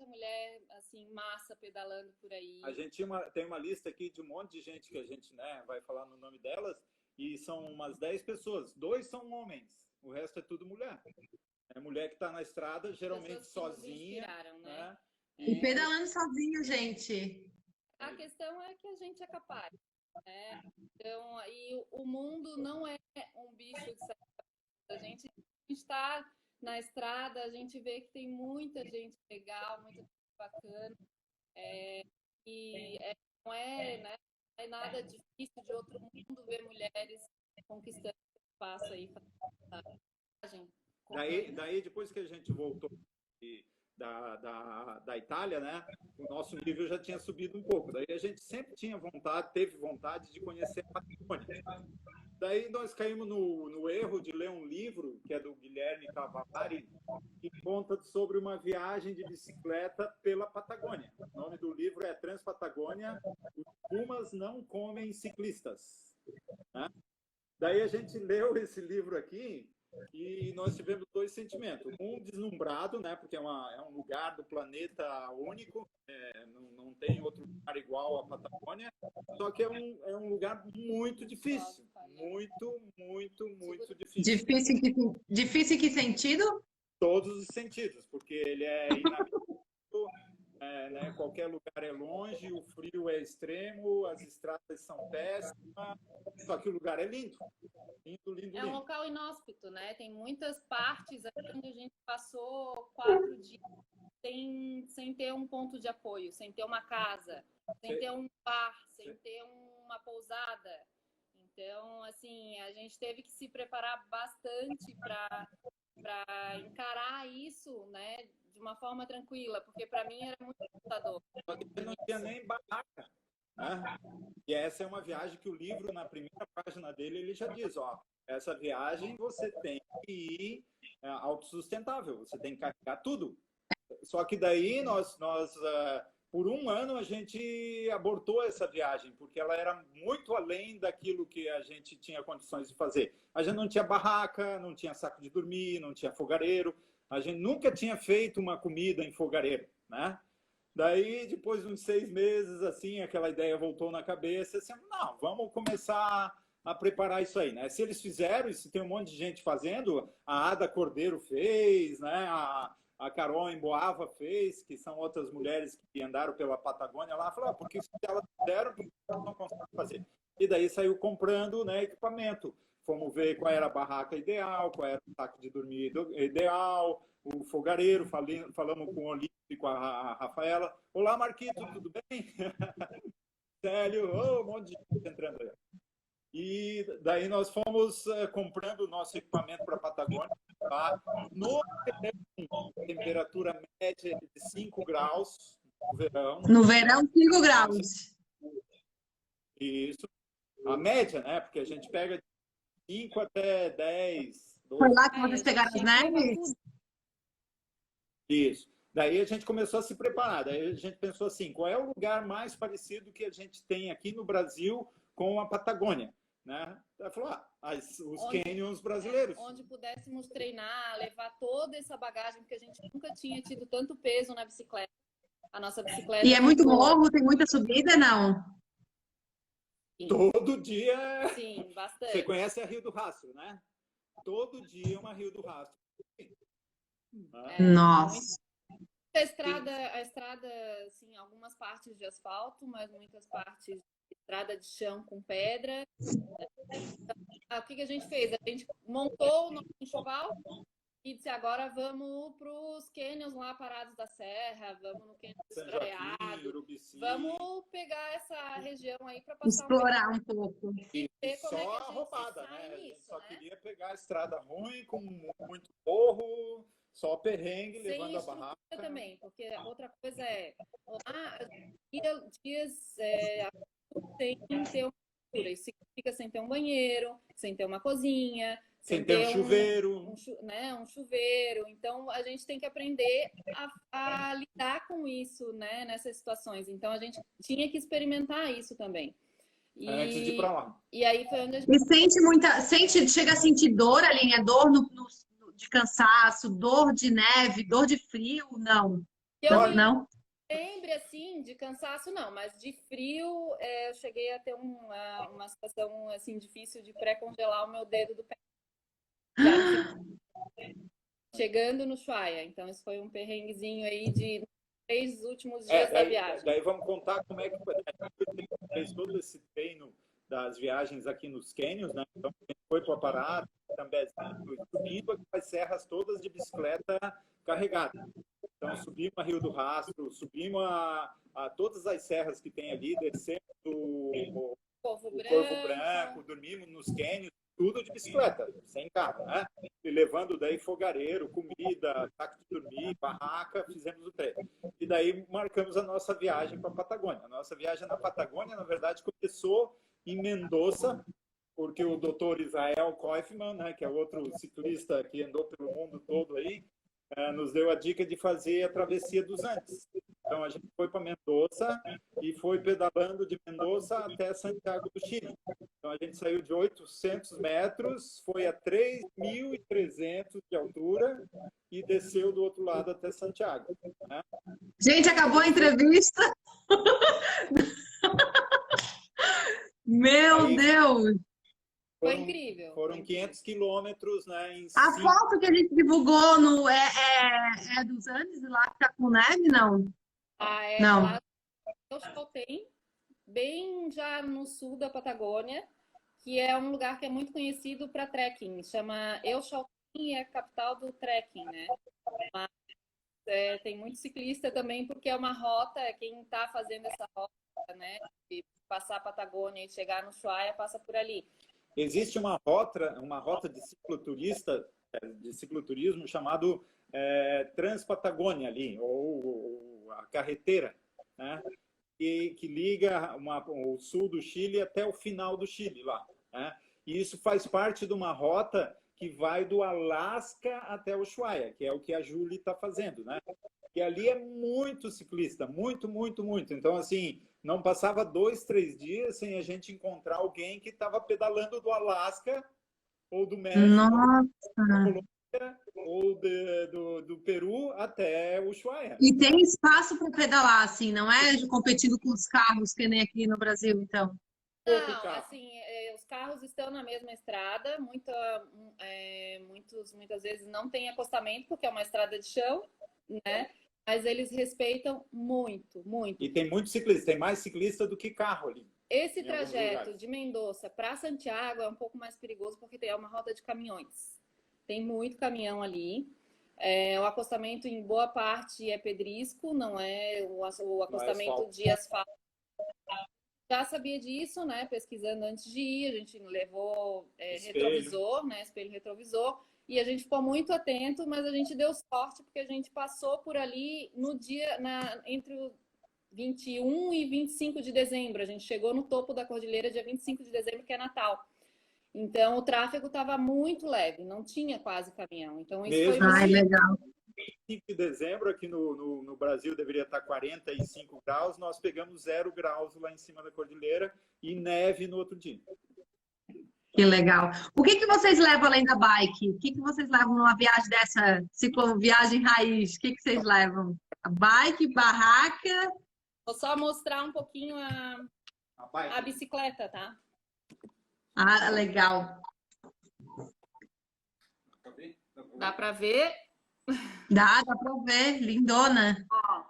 mulher, assim, massa pedalando por aí. A gente tem uma lista aqui de um monte de gente que a gente, né, vai falar no nome delas, e são umas 10 pessoas. 2 são homens, o resto é tudo mulher. É mulher que está na estrada, geralmente sozinha. Né? E pedalando sozinha, gente. A questão é que a gente é capaz, né? Então, e o mundo não é um bicho de sete cabeças. A gente está na estrada, a gente vê que tem muita gente legal, muita gente bacana. Não é, né, não é nada difícil de outro mundo ver mulheres conquistando espaço aí. Daí, depois que a gente voltou da Itália, né, o nosso nível já tinha subido um pouco. Daí a gente sempre teve vontade de conhecer a Patagônia. Daí nós caímos no erro de ler um livro, que é do Guilherme Cavallari, que conta sobre uma viagem de bicicleta pela Patagônia. O nome do livro é Transpatagônia, os pumas não comem ciclistas. Né? Daí a gente leu esse livro aqui e nós tivemos 2 sentimentos. Um, deslumbrado, né, porque é um lugar do planeta único, não tem outro lugar igual à Patagônia, só que é um lugar muito difícil. Muito difícil. Difícil em que sentido? Todos os sentidos, porque ele é inabitável, né? Qualquer lugar é longe, o frio é extremo, as estradas são péssimas, só que o lugar é lindo. Lindo. É um local inóspito, né? Tem muitas partes aqui onde a gente passou 4 dias sem ter um ponto de apoio, sem ter uma casa, sem ter um bar, sem ter uma pousada. Então, assim, a gente teve que se preparar bastante para encarar isso, né, de uma forma tranquila, porque para mim era muito assustador. Não tinha nem barraca. Né? E essa é uma viagem que o livro, na primeira página dele, ele já diz, ó, essa viagem você tem que ir autossustentável, você tem que carregar tudo. Só que daí nós por 1 ano a gente abortou essa viagem, porque ela era muito além daquilo que a gente tinha condições de fazer. A gente não tinha barraca, não tinha saco de dormir, não tinha fogareiro, a gente nunca tinha feito uma comida em fogareiro, né? Daí, depois de uns 6 meses, assim, aquela ideia voltou na cabeça, assim, não, vamos começar a preparar isso aí, né? Se eles fizeram, e se tem um monte de gente fazendo, a Ada Cordeiro fez, né? A Carol Emboava fez, que são outras mulheres que andaram pela Patagônia lá, falaram, porque se elas fizeram, por que não conseguem fazer? E daí saiu comprando, né, equipamento. Fomos ver qual era a barraca ideal, qual era o saco de dormir ideal, o fogareiro, falamos com o Olímpio e com a Rafaela. Olá, Marquito, tudo bem? Célio, um monte de gente entrando aí. E daí nós fomos comprando o nosso equipamento para a Patagônia. Tá? No verão, temperatura média de 5 graus no verão. No verão, 5 graus. Isso. A média, né? Porque a gente pega de 5 até 10, 12. Foi lá que vocês pegaram as neves? Isso. Daí a gente começou a se preparar. Daí a gente pensou assim, qual é o lugar mais parecido que a gente tem aqui no Brasil com a Patagônia? Né? Ela falou, os canyons brasileiros. Onde pudéssemos treinar, levar toda essa bagagem, porque a gente nunca tinha tido tanto peso na bicicleta. A nossa bicicleta... E é muito morro, tem muita subida, não? Sim. Todo dia... Sim, bastante. Você conhece a Rio do Rastro, né? Todo dia uma Rio do Rastro. Nossa! A estrada, assim, algumas partes de asfalto, mas muitas partes de estrada de chão com pedra. O que a gente fez? A gente montou o nosso enxoval e disse, agora vamos para os cânions lá parados da serra, vamos no cânion espraiado, vamos pegar essa região aí para passar explorar um pouco. E só a roubada, né? A gente só queria pegar a estrada ruim, com muito morro, só perrengue, levando a barraca. Também, porque outra coisa é lá, dias sem ter uma estrutura. Isso significa sem ter um banheiro, sem ter uma cozinha, sem ter um chuveiro. Um chuveiro. Então, a gente tem que aprender a lidar com isso, né, nessas situações. Então, a gente tinha que experimentar isso também. Antes de ir pra lá. E aí foi onde a gente... E chega a sentir dor, Aline? Dor de cansaço, dor de neve, dor de frio? Não. Não? Lembre, assim, de cansaço, não. Mas de frio, eu cheguei a ter uma situação, assim, difícil de pré-congelar o meu dedo do pé. Chegando no Ushuaia. Então, isso foi um perrenguezinho aí de 3 últimos dias da viagem. Daí vamos contar como é que fez todo esse treino das viagens aqui nos cânions, né? Então, a gente foi para a Parada, também subindo as serras todas de bicicleta carregada. Então, subimos a Rio do Rastro, subimos a todas as serras que tem ali, descendo o Corvo Branco, dormimos nos cânions, tudo de bicicleta, sem carro, né? E levando daí fogareiro, comida, saco de dormir, barraca, fizemos o treino. E daí marcamos a nossa viagem para a Patagônia. A nossa viagem na Patagônia, na verdade, começou em Mendoza, porque o Dr. Israel Kaufmann, né, que é outro ciclista que andou pelo mundo todo aí, nos deu a dica de fazer a travessia dos Andes. Então, a gente foi para Mendoza e foi pedalando de Mendoza até Santiago do Chile. Então, a gente saiu de 800 metros, foi a 3.300 de altura e desceu do outro lado até Santiago. Né? Gente, acabou a entrevista. Meu Deus! Foi incrível. Foram 500 quilômetros, né? A foto que a gente divulgou é dos Andes, lá que tá com neve, não? Não. Lá eu soltei, bem já no sul da Patagônia, que é um lugar que é muito conhecido para trekking. Chama El Chaltén e é a capital do trekking, né? Mas, tem muito ciclista também, porque é uma rota, quem está fazendo essa rota, né? De passar a Patagônia e chegar no Ushuaia, passa por ali. Existe uma rota de cicloturismo chamado Transpatagônia ali, ou a carreteira, né? Que liga o sul do Chile até o final do Chile lá, né? E isso faz parte de uma rota que vai do Alasca até o Ushuaia, que é o que a Júlia está fazendo, né? E ali é muito ciclista, muito, muito, muito. Então, assim, não passava 2, 3 dias sem a gente encontrar alguém que estava pedalando do Alasca ou do México, ou do Peru até o Ushuaia. E tem espaço para pedalar, assim, não é competindo com os carros que nem aqui no Brasil, então? Não, assim, os carros estão na mesma estrada, muitas vezes não tem acostamento, porque é uma estrada de chão, né? Mas eles respeitam muito, muito. E tem muito ciclista, tem mais ciclista do que carro ali. Esse trajeto de Mendoza para Santiago é um pouco mais perigoso, porque é uma rota de caminhões. Tem muito caminhão ali. O acostamento, em boa parte, é pedrisco, não é o acostamento de asfalto. já sabia disso, né? Pesquisando antes de ir, a gente levou retrovisor, né? Espelho retrovisor, e a gente ficou muito atento, mas a gente deu sorte porque a gente passou por ali no dia, entre o 21 e 25 de dezembro. A gente chegou no topo da cordilheira dia 25 de dezembro, que é Natal. Então, o tráfego estava muito leve, não tinha quase caminhão. Então, isso Mesmo foi legal. 25 de dezembro, aqui no Brasil deveria estar 45 graus, nós pegamos 0 graus lá em cima da cordilheira e neve no outro dia. Que legal. O que vocês levam além da bike? O que vocês levam numa viagem dessa, cicloviagem raiz? O que vocês levam? A bike, barraca? Vou só mostrar um pouquinho a bicicleta, tá? Ah, legal. Dá para ver? Dá para ver. Lindona.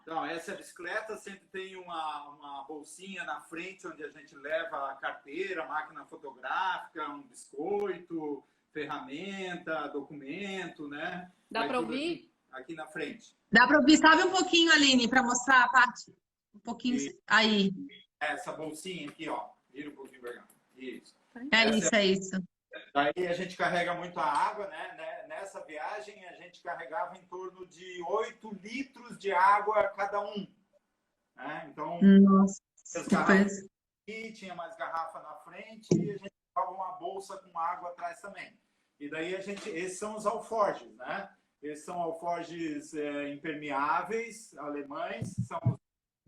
Então, essa bicicleta sempre tem uma bolsinha na frente onde a gente leva a carteira, a máquina fotográfica, um biscoito, ferramenta, documento, né? Dá para ouvir? Aqui na frente. Dá para ouvir. Sabe um pouquinho, Aline, para mostrar a parte? Um pouquinho aí. Essa bolsinha aqui, ó. Vira um pouquinho pra cá. Isso. É isso. Daí a gente carrega muito a água, né? Nessa viagem a gente carregava em torno de 8 litros de água cada um. Né? Então, nossa, as garrafas aqui, tinha mais garrafa na frente e a gente levava uma bolsa com água atrás também. E daí esses são os alforjes, né? Esses são alforjes impermeáveis, alemães, são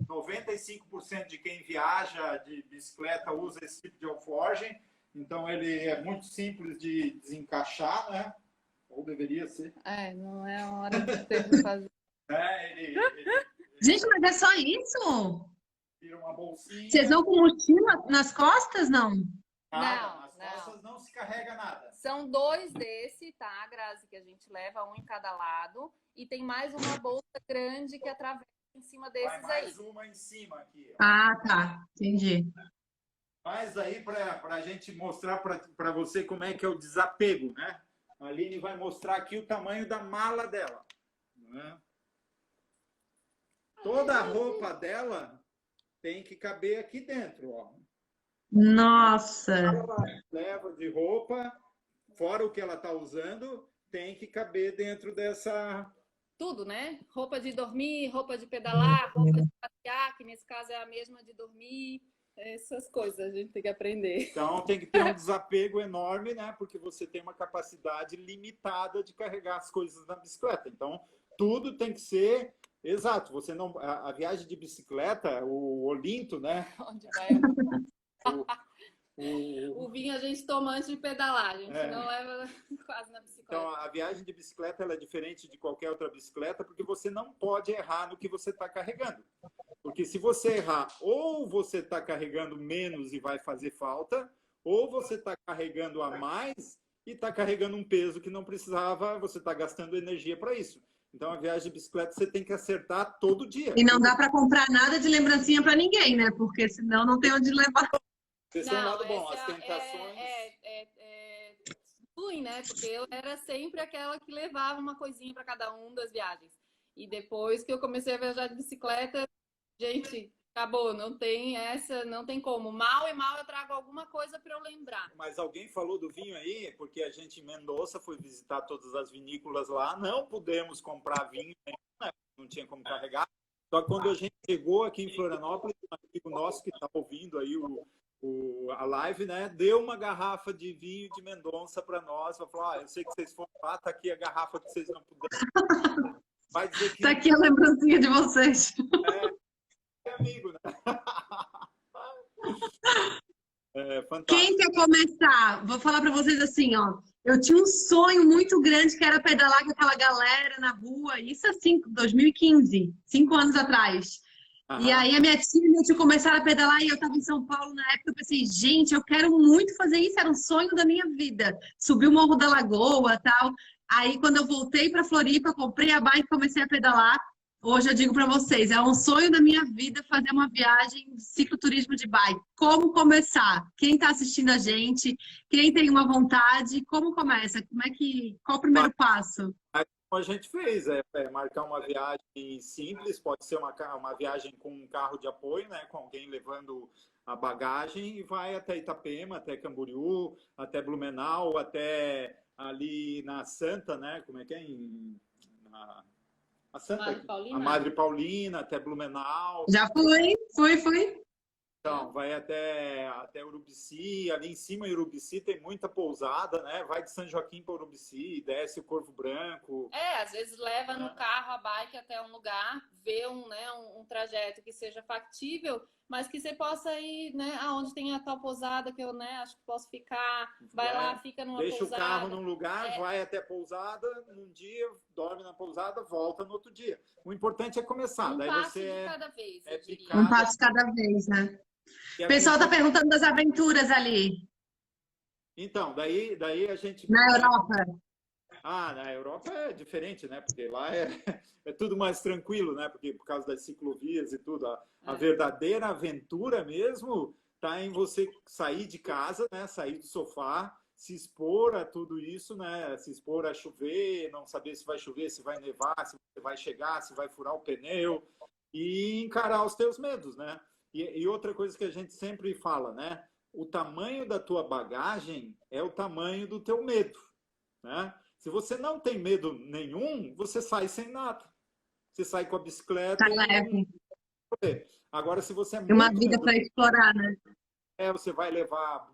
95% de quem viaja de bicicleta usa esse tipo de alforje. Então, ele é muito simples de desencaixar, né? Ou deveria ser. Não é a hora de ter que fazer. Gente, mas é só isso? Tira uma bolsinha. Vocês vão com mochila nas costas, não? Nada, nas costas não se carrega nada. São 2 desse, tá, Grazi? Que a gente leva um em cada lado. E tem mais uma bolsa grande que atravessa em cima desses aí. Vai mais uma em cima aqui. Ó. Ah, tá. Entendi. Mas aí, para a gente mostrar para você como é que é o desapego, né? A Aline vai mostrar aqui o tamanho da mala dela. Né? Toda a roupa dela tem que caber aqui dentro, ó. Nossa! Ela leva de roupa, fora o que ela está usando, tem que caber dentro dessa... Tudo, né? Roupa de dormir, roupa de pedalar, roupa de passear, que nesse caso é a mesma de dormir. Essas coisas a gente tem que aprender. Então tem que ter um desapego enorme, né? Porque você tem uma capacidade limitada de carregar as coisas na bicicleta. Então tudo tem que ser exato. Você não, a viagem de bicicleta, o Olinto, né? Onde vai? O vinho a gente toma antes de pedalar, a gente não leva quase na bicicleta. Então a viagem de bicicleta ela é diferente de qualquer outra bicicleta porque você não pode errar no que você está carregando. Porque se você errar, ou você está carregando menos e vai fazer falta, ou você está carregando a mais e está carregando um peso que não precisava, você está gastando energia para isso. Então, a viagem de bicicleta você tem que acertar todo dia. E não dá para comprar nada de lembrancinha para ninguém, né? Porque senão não tem onde levar. Esse é um lado bom, as tentações... ruim, né? Porque eu era sempre aquela que levava uma coisinha para cada um das viagens. E depois que eu comecei a viajar de bicicleta, gente, acabou, não tem como. Mal e mal eu trago alguma coisa para eu lembrar. Mas alguém falou do vinho aí, porque a gente em Mendoza foi visitar todas as vinícolas lá, não pudemos comprar vinho, né? Não tinha como carregar. Só que quando a gente chegou aqui em Florianópolis, um amigo nosso que está ouvindo aí a live, né, deu uma garrafa de vinho de Mendonça para nós, falou, eu sei que vocês foram lá, tá aqui a garrafa que vocês não puderam. Vai dizer que... Tá aqui a lembrancinha de vocês. Amigo, né? Fantástico. Quem quer começar? Vou falar para vocês assim, ó. Eu tinha um sonho muito grande que era pedalar com aquela galera na rua. Isso assim, 2015, 5 anos atrás. E aí a minha tia e meu tio começaram a pedalar e eu estava em São Paulo na época. Eu pensei, gente, eu quero muito fazer isso. Era um sonho da minha vida. Subir o Morro da Lagoa e tal. Aí quando eu voltei para Floripa, comprei a bike e comecei a pedalar. Hoje eu digo para vocês, é um sonho da minha vida fazer uma viagem de cicloturismo de bike. Como começar? Quem está assistindo a gente? Quem tem uma vontade? Como começa? Qual o primeiro passo? a gente fez, marcar uma viagem simples, pode ser uma viagem com um carro de apoio, né, com alguém levando a bagagem e vai até Itapema, até Camboriú, até Blumenau, até ali na Santa, né, como é que é? A Santa, a Madre Paulina, até Blumenau. Já fui. Então, vai até Urubici, ali em cima em Urubici tem muita pousada, né? Vai de São Joaquim para Urubici, desce o Corvo Branco. Às vezes leva no carro a bike até um lugar, vê um trajeto que seja factível, mas que você possa ir, né, aonde tem a tal pousada que eu, né, acho que posso ficar, vai lá, fica numa deixa pousada. Deixa o carro num lugar, vai até a pousada, num dia, dorme na pousada, volta no outro dia. O importante é começar. Um passo de cada vez, eu diria. Um passo cada vez, né? O pessoal está perguntando das aventuras ali. Então, daí a gente... Na Europa. Na Europa é diferente, né? Porque lá é tudo mais tranquilo, né? Porque por causa das ciclovias e tudo. A verdadeira aventura mesmo está em você sair de casa, né? Sair do sofá, se expor a tudo isso, né? Se expor a chover, não saber se vai chover, se vai nevar, se você vai chegar, se vai furar o pneu e encarar os teus medos, né? E outra coisa que a gente sempre fala, né? O tamanho da tua bagagem é o tamanho do teu medo, né? Se você não tem medo nenhum, você sai sem nada. Você sai com a bicicleta. Tá leve. Agora, se você é muito uma vida para explorar, né? Você vai levar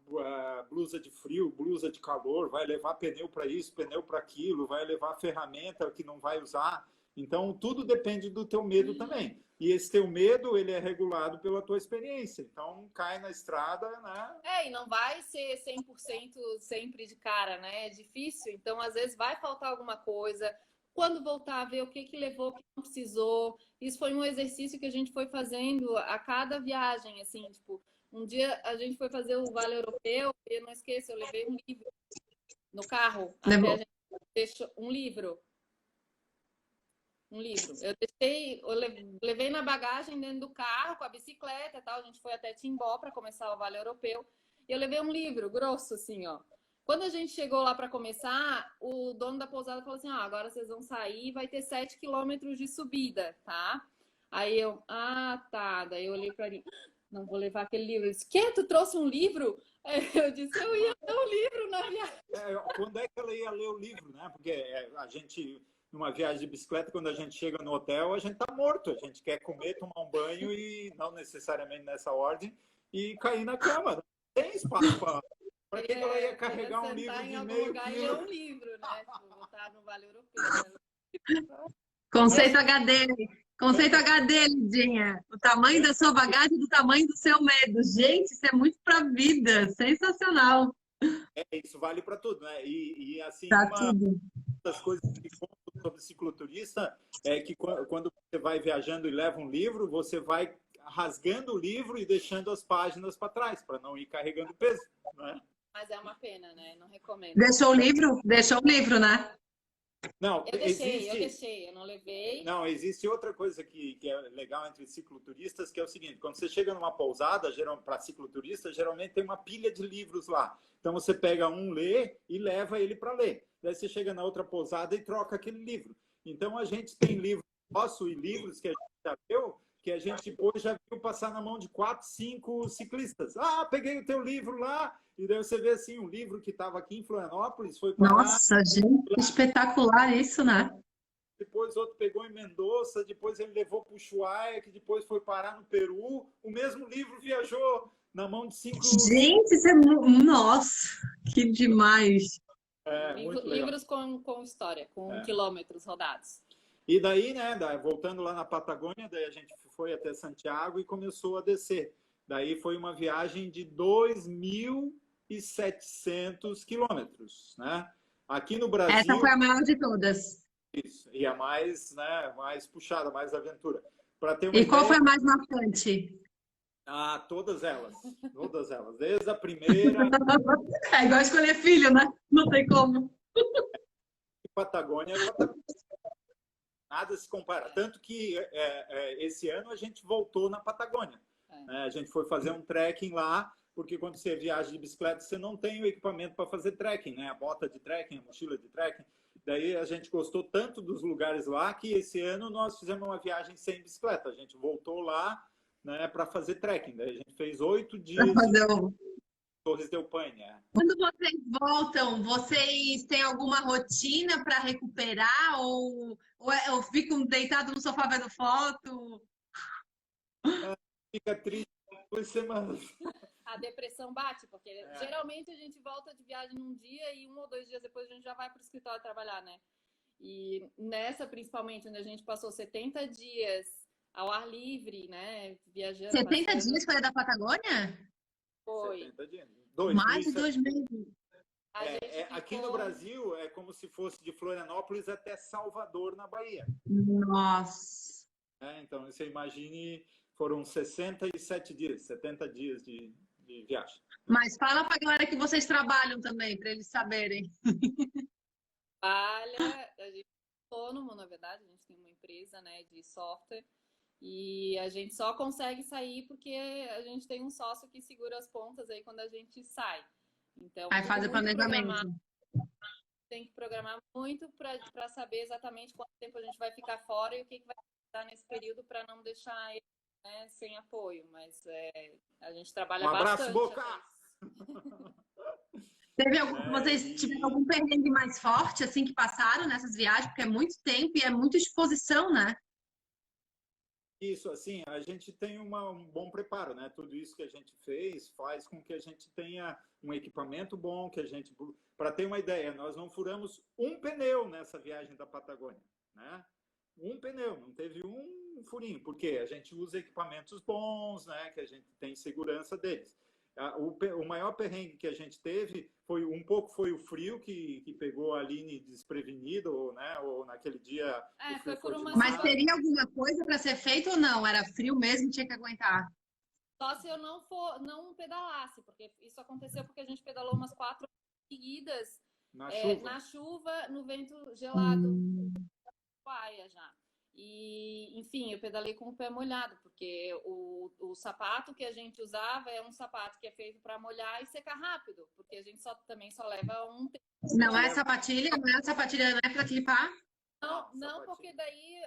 blusa de frio, blusa de calor, vai levar pneu para isso, pneu para aquilo, vai levar ferramenta que não vai usar. Então, tudo depende do teu medo também. E esse teu medo, ele é regulado pela tua experiência. Então, cai na estrada, né? E não vai ser 100% sempre de cara, né? É difícil. Então, às vezes, vai faltar alguma coisa. Quando voltar a ver o que levou, o que não precisou. Isso foi um exercício que a gente foi fazendo a cada viagem, assim, tipo... Um dia a gente foi fazer o Vale Europeu e não esqueça, eu levei um livro no carro. A gente deixou um livro. Eu levei na bagagem dentro do carro com a bicicleta e tal. A gente foi até Timbó para começar o Vale Europeu. E eu levei um livro grosso, assim, ó. Quando a gente chegou lá para começar, o dono da pousada falou assim: agora vocês vão sair, vai ter 7 quilômetros de subida, tá? Aí eu, tá. Daí eu olhei para ele, não vou levar aquele livro. Ele disse, tu trouxe um livro? Eu disse, eu ia ler um livro na viagem. Quando é que ela ia ler o livro, né? Porque a gente, numa viagem de bicicleta, quando a gente chega no hotel, a gente tá morto. A gente quer comer, tomar um banho e, não necessariamente nessa ordem, e cair na cama. Não tem espaço para que ela ia carregar um livro de meio quilo? E ler um livro, né? Tipo, botar no Vale Europeu. Conceito HD. Conceito HD, Lidinha. O tamanho da sua bagagem do tamanho do seu medo. Gente, isso é muito para vida. Sensacional. Isso vale para tudo, né? E assim, tudo. das coisas que conto sobre cicloturista é que quando você vai viajando e leva um livro, você vai rasgando o livro e deixando as páginas para trás, para não ir carregando peso, né? Mas é uma pena, né? Não recomendo. Deixou o livro? Deixou o livro, né? Não, eu deixei, eu não levei. Não, existe outra coisa que é legal entre cicloturistas, que é o seguinte: quando você chega numa pousada, para cicloturista, geralmente tem uma pilha de livros lá. Então você pega um, lê e leva ele para ler. Daí você chega na outra pousada e troca aquele livro. Então a gente tem livro nosso e livros que a gente já viu, que a gente depois já viu passar na mão de 4, 5 ciclistas. Peguei o teu livro lá. E daí você vê assim, um livro que estava aqui em Florianópolis, foi parar... Nossa, gente, espetacular isso, né? Depois outro pegou em Mendoza, depois ele levou para o Ushuaia, que depois foi parar no Peru. O mesmo livro viajou na mão de 5... Gente, isso é... Nossa, que demais! Livros com história, com quilômetros rodados. E daí, né, voltando lá na Patagônia, daí a gente foi até Santiago e começou a descer. Daí foi uma viagem de 2.700 quilômetros, né? Aqui no Brasil... Essa foi a maior de todas. Isso, e a mais, né, mais puxada, mais aventura. Qual foi a mais marcante? Todas elas, desde a primeira... É igual escolher filho, né? Não tem como. Patagônia, nada se compara. Tanto que esse ano a gente voltou na Patagônia. A gente foi fazer um trekking lá, porque quando você viaja de bicicleta, você não tem o equipamento para fazer trekking, né? A bota de trekking, a mochila de trekking. Daí a gente gostou tanto dos lugares lá que esse ano nós fizemos uma viagem sem bicicleta. A gente voltou lá, né, para fazer trekking. Daí a gente fez 8 Para dias de fazer o... Torres del Paine. Quando vocês voltam, vocês têm alguma rotina para recuperar ou ficam deitados no sofá vendo foto? Fica triste 2 semanas. A depressão bate, porque geralmente a gente volta de viagem num dia e 1 ou 2 dias depois a gente já vai para o escritório trabalhar, né? E nessa, principalmente, onde a gente passou 70 dias ao ar livre, né? Viajando. 70 dias foi a da Patagônia? Foi. 70 dias. Mais de 2 meses. Aqui no Brasil é como se fosse de Florianópolis até Salvador, na Bahia. Nossa. Então, você imagine, foram 67 dias, 70 dias de viagem. Mas fala pra galera que vocês trabalham também, para eles saberem. A gente é autônomo, na verdade, a gente tem uma empresa, né, de software e a gente só consegue sair porque a gente tem um sócio que segura as pontas aí quando a gente sai. Então, aí faz o planejamento. Tem que programar muito para saber exatamente quanto tempo a gente vai ficar fora e o que vai dar nesse período para não deixar ele, né, sem apoio. Mas a gente trabalha bastante. Um abraço, Boca! Vocês tiveram algum perrengue mais forte, assim, que passaram nessas viagens? Porque é muito tempo e é muita exposição, né? Isso, assim, a gente tem um bom preparo, né? Tudo isso que a gente fez faz com que a gente tenha um equipamento bom, que a gente... Para ter uma ideia, nós não furamos um pneu nessa viagem da Patagônia, né? Um pneu, não teve um furinho, porque a gente usa equipamentos bons, né? Que a gente tem segurança deles. O maior perrengue que a gente teve foi o frio que pegou a Aline desprevenida, né? Ou naquele dia. Foi por uma... Mas teria alguma coisa para ser feito ou não? Era frio mesmo, tinha que aguentar? Só se eu não pedalasse, porque isso aconteceu porque a gente pedalou umas 4 seguidas na chuva, no vento gelado, Ushuaia já. E, enfim, eu pedalei com o pé molhado, porque o sapato que a gente usava é um sapato que é feito para molhar e secar rápido, porque a gente também só leva um tempo. Não é sapatilha? Não é para clipar? Não, porque daí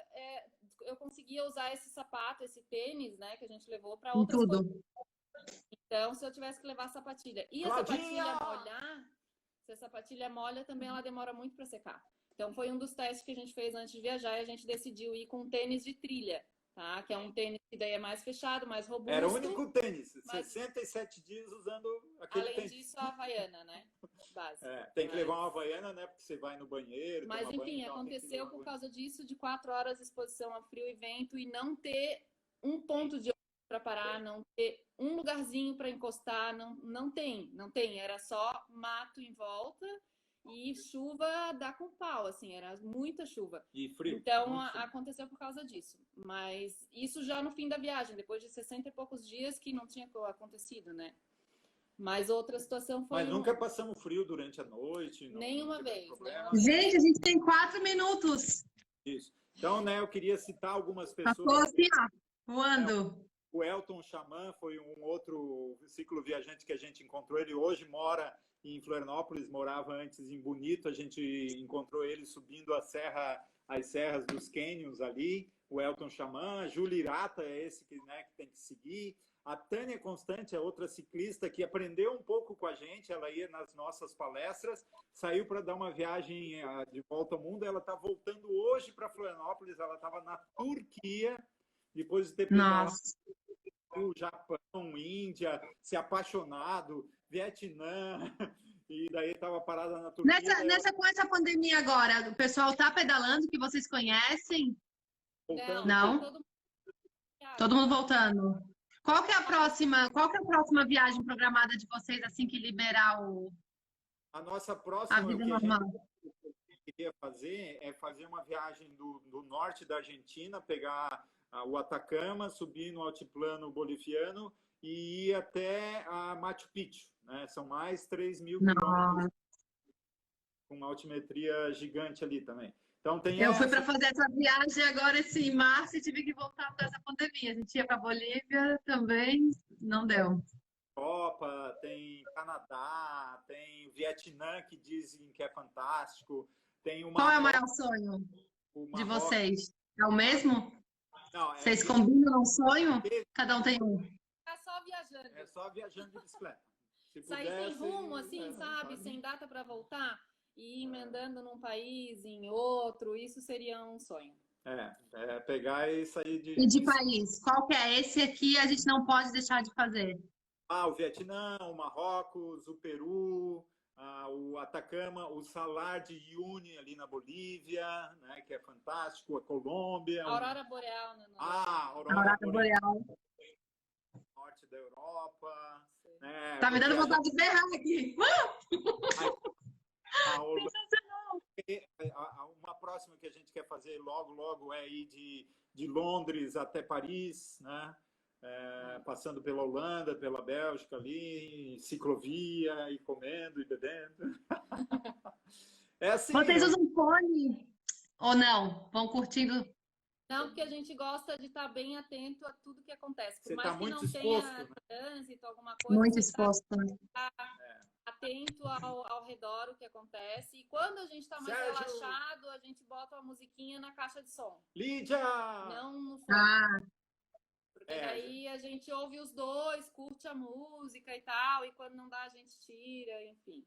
eu conseguia usar esse sapato, esse tênis, né, que a gente levou para outras coisas. Então, se eu tivesse que levar sapatilha e a sapatilha molhar, se a sapatilha molha, também ela demora muito para secar. Então, foi um dos testes que a gente fez antes de viajar e a gente decidiu ir com um tênis de trilha, tá? Que é um tênis que daí é mais fechado, mais robusto. Era o único tênis, 67 dias usando aquele tênis. Além disso, a Havaiana, né? Básico. Tem que levar uma Havaiana, né? Porque você vai no banheiro. Mas, enfim, aconteceu por causa disso, de 4 horas de exposição a frio e vento e não ter um ponto de para parar, não ter um lugarzinho para encostar, não tem. Era só mato em volta. E chuva dá com pau, assim, era muita chuva. E frio. Então, aconteceu por causa disso. Mas isso já no fim da viagem, depois de 60 e poucos dias que não tinha acontecido, né? Mas outra situação foi... Mas nunca passamos frio durante a noite? Nenhuma vez. Gente, a gente tem 4 minutos. Isso. Então, né, eu queria citar algumas pessoas... Passou assim, ó, voando. O Elton Xamã foi um outro cicloviajante que a gente encontrou. Ele hoje mora em Florianópolis, morava antes em Bonito. A gente encontrou ele subindo as serras dos Canyons ali. O Elton Xamã. A Júlia Irata é esse que tem que seguir. A Tânia Constante é outra ciclista que aprendeu um pouco com a gente. Ela ia nas nossas palestras, saiu para dar uma viagem de volta ao mundo. Ela está voltando hoje para Florianópolis. Ela estava na Turquia, depois de ter pedalado o Japão, Índia, se apaixonado, Vietnã, e daí estava parada na Turquia. Com essa pandemia agora, o pessoal está pedalando, que vocês conhecem? Não? Todo mundo voltando. Qual que é a próxima viagem programada de vocês assim que liberar a nossa próxima, a vida normal? O que eu queria fazer é fazer uma viagem do norte da Argentina, pegar o Atacama, subir no altiplano boliviano e ir até a Machu Picchu, né? São mais 3.000 quilômetros, com uma altimetria gigante ali também. Então, eu fui para fazer essa viagem agora em março e tive que voltar por essa pandemia. A gente ia para Bolívia também, não deu. Copa, tem Canadá, tem Vietnã, que dizem que é fantástico. tem uma... Qual é o maior sonho de vocês? É o mesmo? Não, Vocês combinam um sonho? Cada um tem um. É só viajando. É só viajando de bicicleta. Se Sair sem pudesse, rumo, assim, sabe? Sem data para voltar e ir emendando num país, em outro, isso seria um sonho. Pegar e sair de... E de país? Qual que é? Esse aqui a gente não pode deixar de fazer. O Vietnã, o Marrocos, o Peru, o Atacama, o Salar de Uyuni ali na Bolívia, né, que é fantástico, a Colômbia. Aurora Boreal, né? Aurora Boreal. Norte da Europa. Né, tá me dando vontade de berrar aqui. Uma próxima que a gente quer fazer logo é ir de Londres até Paris, né? Passando pela Holanda, pela Bélgica ali, ciclovia, e comendo e bebendo. Assim, vocês usam fone ou não? Vão curtindo? Não, porque a gente gosta de estar bem atento a tudo que acontece. Por você mais tá que muito não exposto, tenha né? trânsito, alguma coisa, muito você exposto. Tá atento ao redor, o que acontece. E quando a gente está mais relaxado, a gente bota uma musiquinha na caixa de som. Lídia! Não no fone. Porque daí a gente ouve os dois, curte a música e tal, e quando não dá a gente tira, enfim.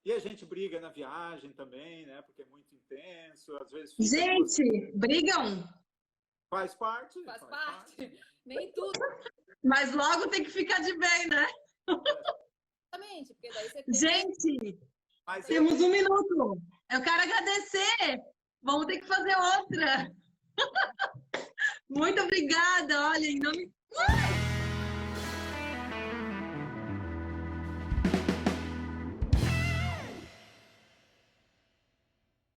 E a gente briga na viagem também, né? Porque é muito intenso, às vezes... Gente, brigam? Faz parte. Faz parte. Nem tudo. Mas logo tem que ficar de bem, né? Exatamente, porque daí você tem... Gente, temos 1 minuto. Eu quero agradecer. Vamos ter que fazer outra. Muito obrigada. Olha, em nome...